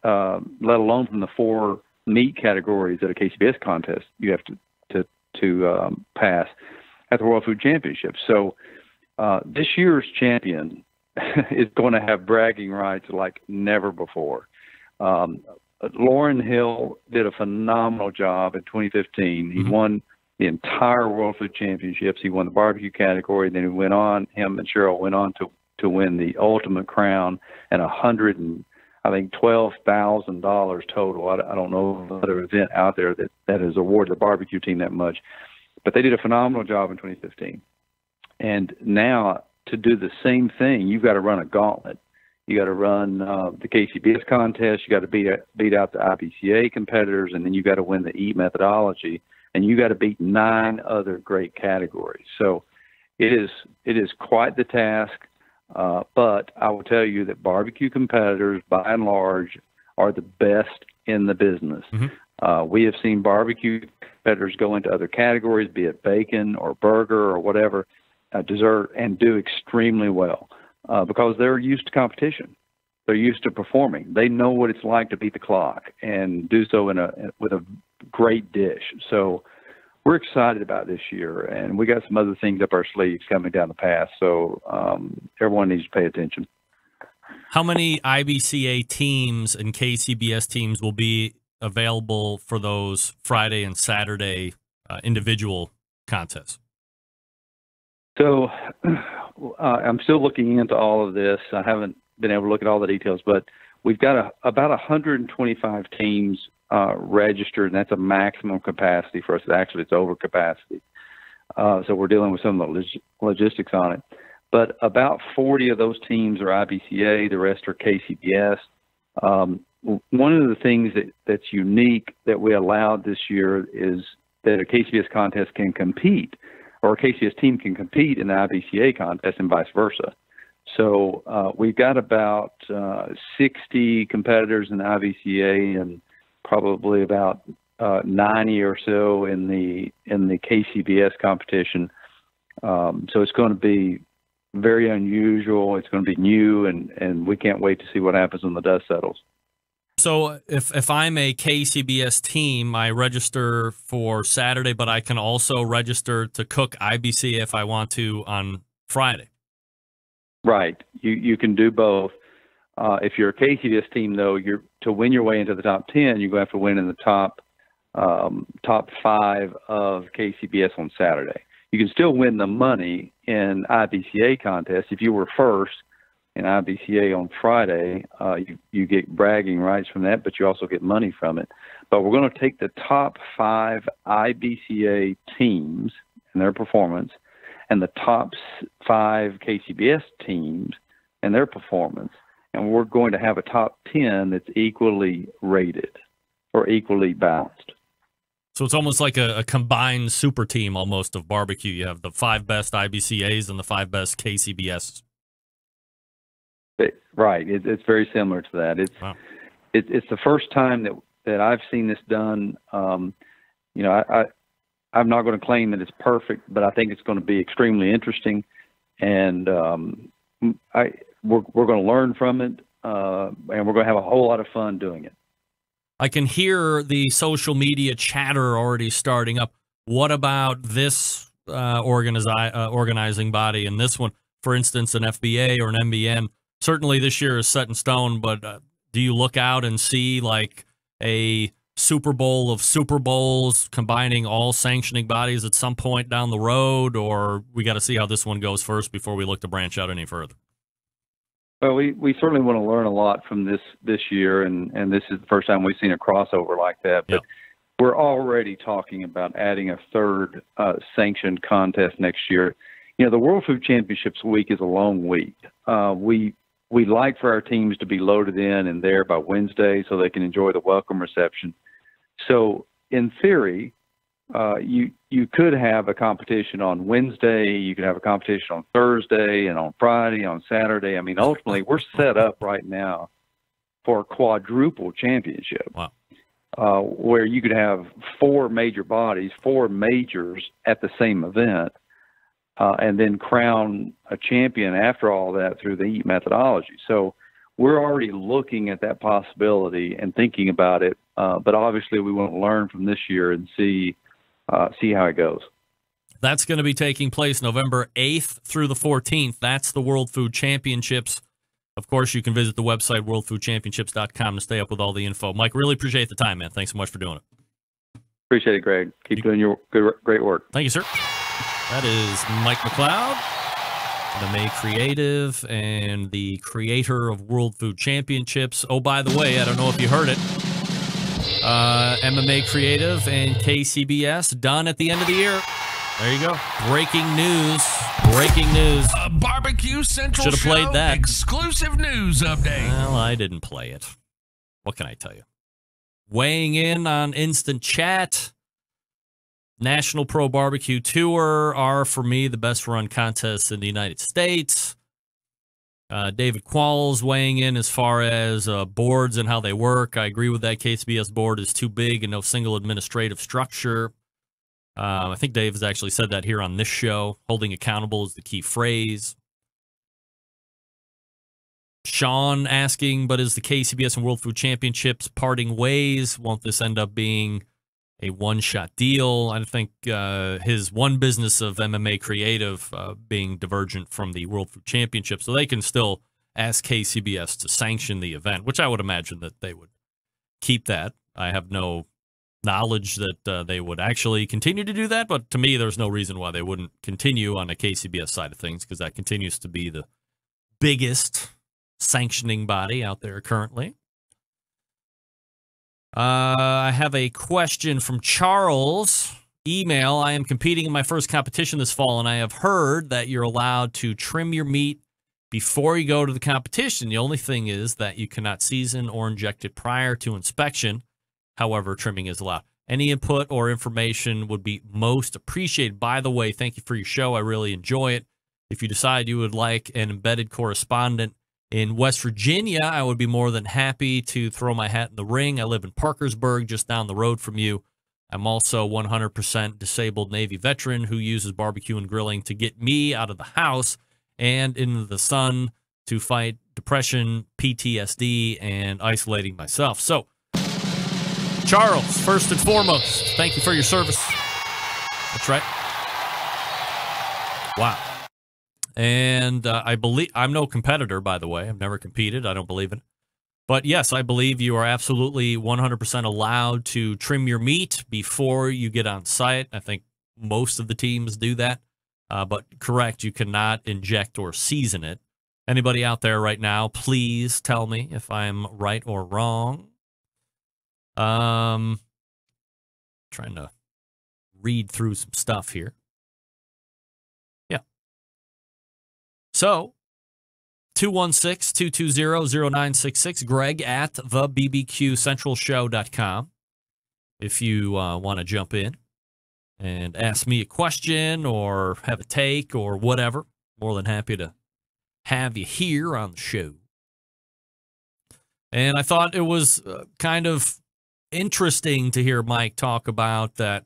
[SPEAKER 15] let alone from the 4 meat categories at a KCBS contest you have to pass at the World Food Championship. So this year's champion is going to have bragging rights like never before. Lauren Hill did a phenomenal job in 2015. He won the entire World Food Championships. He won the barbecue category. Then he went on, him and Cheryl went on to win the Ultimate Crown and $12,000 total. I don't know of another event out there that has awarded the barbecue team that much. But they did a phenomenal job in 2015. And now to do the same thing, you've got to run a gauntlet. You got to run the KCBS contest. You got to beat out the IBCA competitors, and then you got to win the EAT methodology, and you got to beat 9 other great categories. So it is quite the task. But I will tell you that barbecue competitors, by and large, are the best in the business. We have seen barbecue competitors go into other categories, be it bacon or burger or whatever, dessert, and do extremely well. Because they're used to competition. They're used to performing. They know what it's like to beat the clock and do so with a great dish. So we're excited about this year, and we got some other things up our sleeves coming down the path. So everyone needs to pay attention.
[SPEAKER 5] How many IBCA teams and KCBS teams will be available for those Friday and Saturday individual contests?
[SPEAKER 15] So I'm still looking into all of this. I haven't been able to look at all the details, but we've got about 125 teams registered, and that's a maximum capacity for us. Actually, it's over capacity. So we're dealing with some of the logistics on it. But about 40 of those teams are IBCA. The rest are KCBS. One of the things that's unique that we allowed this year is that a KCBS contest can compete, or a KCBS team can compete in the IBCA contest and vice versa. So we've got about 60 competitors in the IBCA and probably about 90 or so in the KCBS competition. So it's going to be very unusual. It's going to be new, and we can't wait to see what happens when the dust settles.
[SPEAKER 5] So if I'm a KCBS team, I register for Saturday, but I can also register to cook IBCA if I want to on Friday.
[SPEAKER 15] Right. You can do both. If you're a KCBS team, though, to win your way into the top 10, you're going to have to win in the top 5 of KCBS on Saturday. You can still win the money in IBCA contest. If you were first in IBCA on Friday, you get bragging rights from that, but you also get money from it. But we're going to take the top 5 IBCA teams and their performance and the top 5 KCBS teams and their performance, and we're going to have a top 10 that's equally rated or equally balanced.
[SPEAKER 5] So it's almost like a combined super team almost of barbecue. You have the 5 best IBCAs and the 5 best KCBS.
[SPEAKER 15] Right. It's very similar to that. It's the first time that I've seen this done. I'm not going to claim that it's perfect, but I think it's going to be extremely interesting, and we're going to learn from it, and we're going to have a whole lot of fun doing it.
[SPEAKER 5] I can hear the social media chatter already starting up. What about this organizing body and this one, for instance, an FBA or an MBN? Certainly this year is set in stone, but do you look out and see like a Super Bowl of Super Bowls combining all sanctioning bodies at some point down the road, or we got to see how this one goes first before we look to branch out any further?
[SPEAKER 15] Well, we certainly want to learn a lot from this year, and this is the first time we've seen a crossover like that. But we're already talking about adding a third sanctioned contest next year. You know, the World Food Championships week is a long week. We like for our teams to be loaded in and there by Wednesday so they can enjoy the welcome reception. So in theory, you could have a competition on Wednesday, you could have a competition on Thursday and on Friday, on Saturday. I mean, ultimately, we're set up right now for a quadruple championship.
[SPEAKER 5] Wow.
[SPEAKER 15] Where you could have 4 major bodies, 4 majors at the same event, and then crown a champion after all that through the EAT methodology. So we're already looking at that possibility and thinking about it, but obviously we want to learn from this year and see how it goes.
[SPEAKER 5] That's going to be taking place November 8th through the 14th. That's the World Food Championships. Of course, you can visit the website, worldfoodchampionships.com, to stay up with all the info. Mike, really appreciate the time, man. Thanks so much for doing it.
[SPEAKER 15] Appreciate it, Greg. Keep doing your great work.
[SPEAKER 5] Thank you, sir. That is Mike McCloud, MMA Creative, and the creator of World Food Championships. Oh, by the way, I don't know if you heard it. MMA Creative and KCBS done at the end of the year. There you go. Breaking news. Breaking news.
[SPEAKER 19] A Barbecue Central
[SPEAKER 5] Should have played
[SPEAKER 19] Show
[SPEAKER 5] that.
[SPEAKER 19] exclusive news update.
[SPEAKER 5] Well, I didn't play it. What can I tell you? Weighing in on Instant Chat, National Pro BBQ Tour are, for me, the best run contests in the United States. David Qualls weighing in as far as boards and how they work. I agree with that. KCBS board is too big and no single administrative structure. I think Dave has actually said that here on this show. Holding accountable is the key phrase. Sean asking, but is the KCBS and World Food Championships parting ways? Won't this end up being a one-shot deal? I think his one business of MMA Creative being divergent from the World Food Championship, so they can still ask KCBS to sanction the event, which I would imagine that they would keep that. I have no knowledge that they would actually continue to do that, but to me, there's no reason why they wouldn't continue on the KCBS side of things, because that continues to be the biggest sanctioning body out there currently. I have a question from Charles. Email, I am competing in my first competition this fall, and I have heard that you're allowed to trim your meat before you go to the competition. The only thing is that you cannot season or inject it prior to inspection. However, trimming is allowed. Any input or information would be most appreciated. By the way, thank you for your show. I really enjoy it. If you decide you would like an embedded correspondent in West Virginia, I would be more than happy to throw my hat in the ring. I live in Parkersburg, just down the road from you. I'm also 100% disabled Navy veteran who uses barbecue and grilling to get me out of the house and into the sun to fight depression, PTSD, and isolating myself. So, Charles, first and foremost, thank you for your service. That's right. Wow. And I believe, I'm no competitor, by the way. I've never competed. I don't believe it. But yes, I believe you are absolutely 100% allowed to trim your meat before you get on site. I think most of the teams do that. But correct, you cannot inject or season it. Anybody out there right now, please tell me if I'm right or wrong. Trying to read through some stuff here. Yeah. So, 216-220-0966, Greg at thebbqcentralshow.com. If you want to jump in and ask me a question or have a take or whatever, more than happy to have you here on the show. And I thought it was kind of interesting to hear Mike talk about that,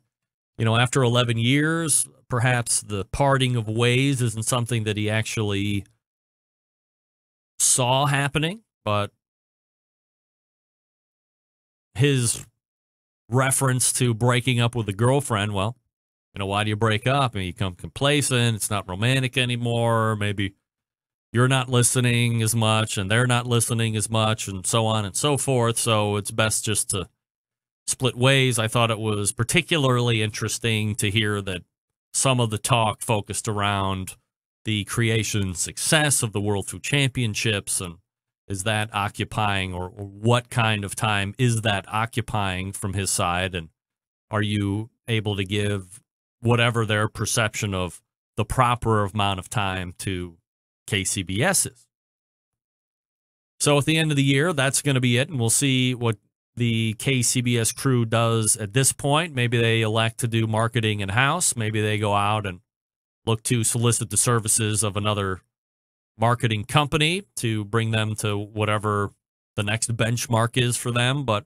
[SPEAKER 5] you know, after 11 years, perhaps the parting of ways isn't something that he actually saw happening, but his reference to breaking up with a girlfriend, well, you know, why do you break up? And you become complacent, it's not romantic anymore, maybe you're not listening as much and they're not listening as much, and so on and so forth, so it's best just to split ways. I thought it was particularly interesting to hear that some of the talk focused around the creation and success of the World Food Championships, and is that occupying, or what kind of time is that occupying from his side, and are you able to give whatever their perception of the proper amount of time to KCBS is. So at the end of the year, that's going to be it, and we'll see what the KCBS crew does at this point. Maybe they elect to do marketing in-house. Maybe they go out and look to solicit the services of another marketing company to bring them to whatever the next benchmark is for them. But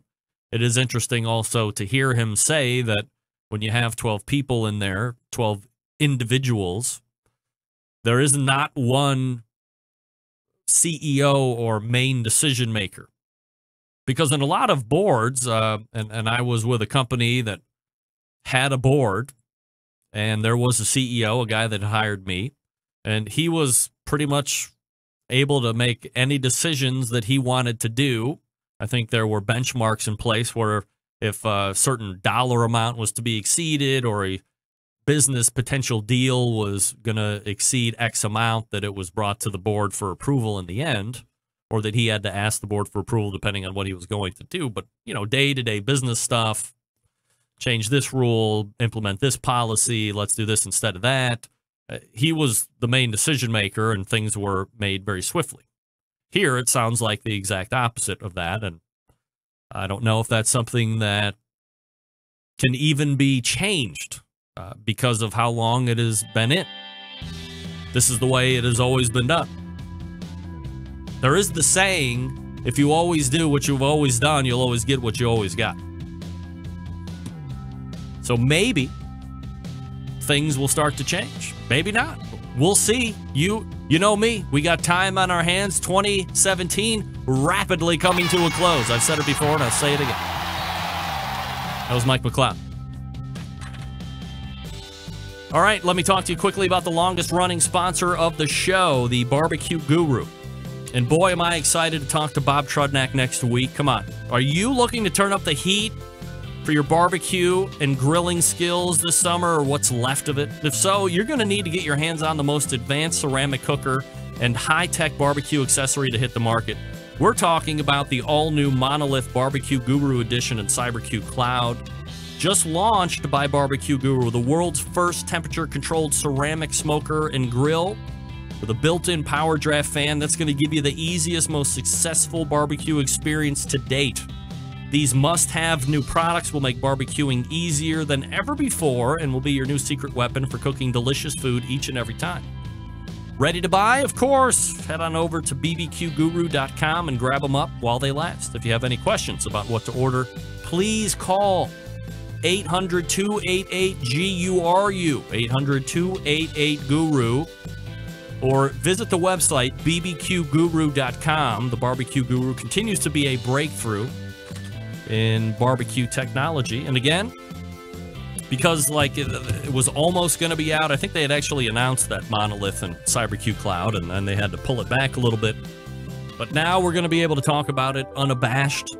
[SPEAKER 5] it is interesting also to hear him say that when you have 12 people in there, 12 individuals, there is not one CEO or main decision maker. Because in a lot of boards, and I was with a company that had a board, and there was a CEO, a guy that hired me, and he was pretty much able to make any decisions that he wanted to do. I think there were benchmarks in place where if a certain dollar amount was to be exceeded or a business potential deal was going to exceed X amount, that it was brought to the board for approval in the end, or that he had to ask the board for approval depending on what he was going to do. But, day-to-day business stuff, change this rule, implement this policy, let's do this instead of that. He was the main decision maker, and things were made very swiftly. Here, it sounds like the exact opposite of that, and I don't know if that's something that can even be changed because of how long it has been in. This is the way it has always been done. There is the saying, if you always do what you've always done, you'll always get what you always got. So maybe things will start to change. Maybe not. We'll see. You know me. We got time on our hands. 2017 rapidly coming to a close. I've said it before, and I'll say it again. That was Mike McCloud. All right, let me talk to you quickly about the longest-running sponsor of the show, the Barbecue Guru. And boy, am I excited to talk to Bob Trudnak next week. Come on. Are you looking to turn up the heat for your barbecue and grilling skills this summer, or what's left of it? If so, you're going to need to get your hands on the most advanced ceramic cooker and high-tech barbecue accessory to hit the market. We're talking about the all-new Monolith Barbecue Guru Edition and CyberQ Cloud. Just launched by Barbecue Guru, the world's first temperature-controlled ceramic smoker and grill with a built-in power draft fan that's going to give you the easiest, most successful barbecue experience to date. These must-have new products will make barbecuing easier than ever before and will be your new secret weapon for cooking delicious food each and every time. Ready to buy? Of course. Head on over to bbqguru.com and grab them up while they last. If you have any questions about what to order, please call 800-288-GURU, 800-288-GURU, or visit the website bbqguru.com. The Barbecue Guru continues to be a breakthrough in barbecue technology. And again, because it was almost going to be out, I think they had actually announced that Monolith and CyberQ Cloud, and then they had to pull it back a little bit. But now we're going to be able to talk about it unabashed.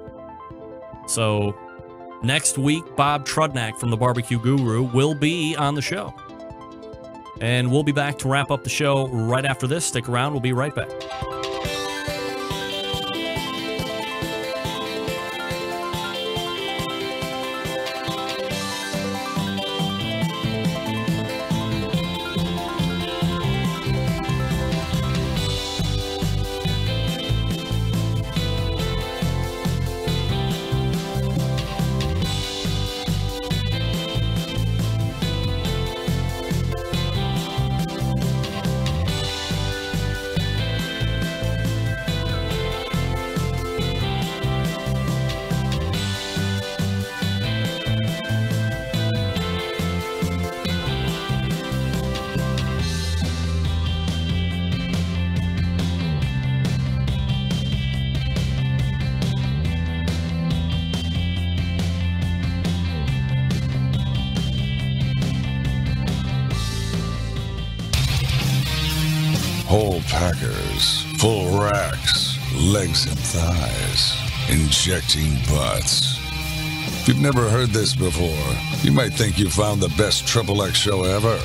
[SPEAKER 5] So next week, Bob Trudnak from the Barbecue Guru will be on the show. And we'll be back to wrap up the show right after this. Stick around. We'll be right back.
[SPEAKER 6] Whole packers, full racks, legs and thighs, injecting butts. If you've never heard this before, you might think you found the best XXX show ever.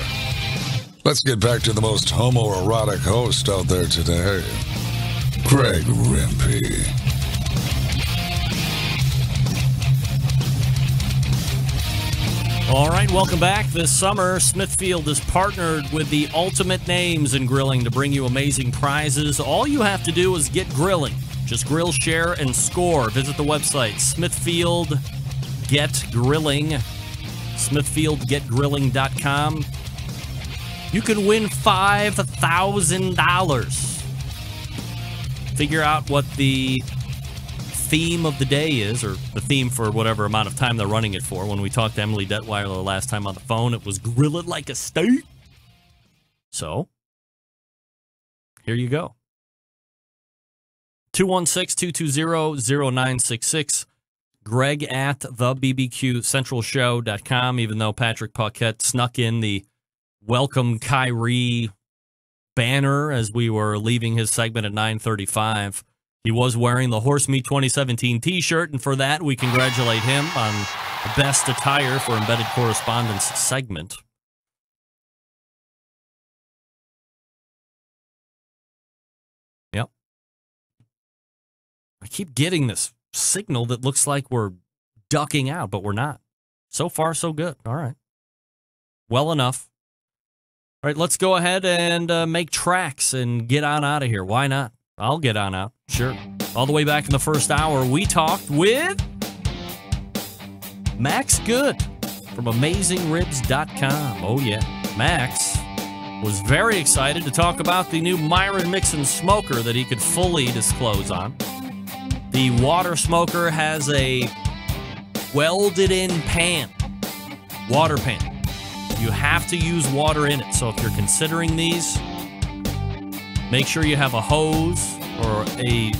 [SPEAKER 6] Let's get back to the most homoerotic host out there today, Greg Rempe.
[SPEAKER 5] All right, welcome back. This summer, Smithfield has partnered with the ultimate names in grilling to bring you amazing prizes. All you have to do is get grilling. Just grill, share, and score. Visit the website, Smithfield Get Grilling, SmithfieldGetGrilling.com. You can win $5,000. Figure out what the theme of the day is, or the theme for whatever amount of time they're running it for. When we talked to Emily Detweiler the last time on the phone, it was grill it like a steak. So, here you go. 216-220-0966. Greg at thebbqcentralshow.com, even though Patrick Paquette snuck in the Welcome Kyrie banner as we were leaving his segment at 9:35. He was wearing the Horse Meat 2017 t-shirt, and for that, we congratulate him on the best attire for Embedded Correspondence segment. Yep. I keep getting this signal that looks like we're ducking out, but we're not. So far, so good. All right. Well enough. All right, let's go ahead and make tracks and get on out of here. Why not? I'll get on out. Sure. All the way back in the first hour, we talked with Max Good from AmazingRibs.com. Oh, yeah. Max was very excited to talk about the new Myron Mixon smoker that he could fully disclose on. The water smoker has a welded-in pan, water pan. You have to use water in it. So if you're considering these, make sure you have a hose or a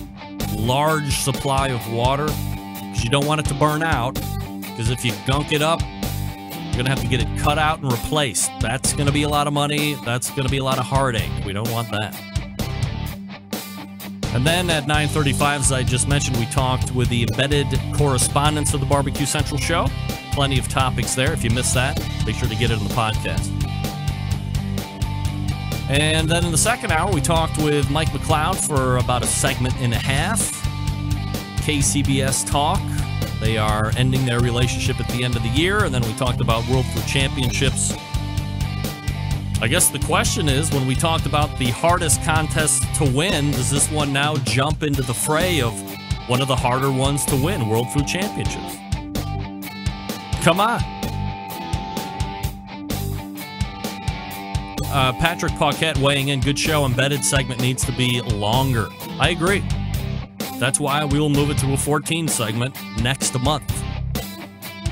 [SPEAKER 5] large supply of water, because you don't want it to burn out. Because if you gunk it up, you're going to have to get it cut out and replaced. That's going to be a lot of money. That's going to be a lot of heartache. We don't want that. And then at 9:35, as I just mentioned, we talked with the embedded correspondents of the Barbecue Central Show. Plenty of topics there. If you missed that, make sure to get it on the podcast. And then in the second hour, we talked with Mike McCloud for about a segment and a half. KCBS Talk. They are ending their relationship at the end of the year. And then we talked about World Food Championships. I guess the question is, when we talked about the hardest contest to win, does this one now jump into the fray of one of the harder ones to win, World Food Championships? Come on. Patrick Paquette weighing in. Good show. Embedded segment needs to be longer. I agree. That's why we will move it to a 14 segment next month.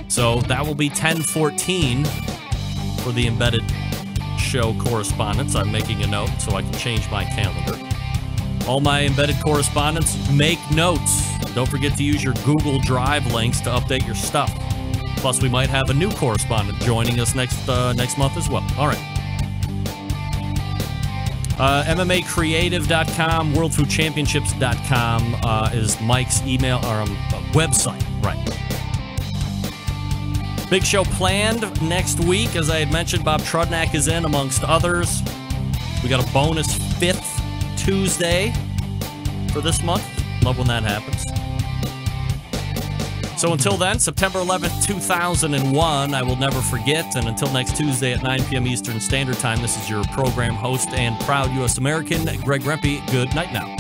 [SPEAKER 5] So that will be 10:14 for the embedded show correspondence. I'm making a note so I can change my calendar. All my embedded correspondents, make notes. Don't forget to use your Google Drive links to update your stuff. Plus, we might have a new correspondent joining us next month as well. All right. MMACreative.com, WorldFoodChampionships.com is Mike's email or website. Right. Big show planned next week. As I had mentioned, Bob Trudnak is in, amongst others. We got a bonus 5th Tuesday for this month. Love when that happens. So until then, September 11th, 2001, I will never forget. And until next Tuesday at 9 p.m. Eastern Standard Time, this is your program host and proud U.S. American, Greg Rempe. Good night now.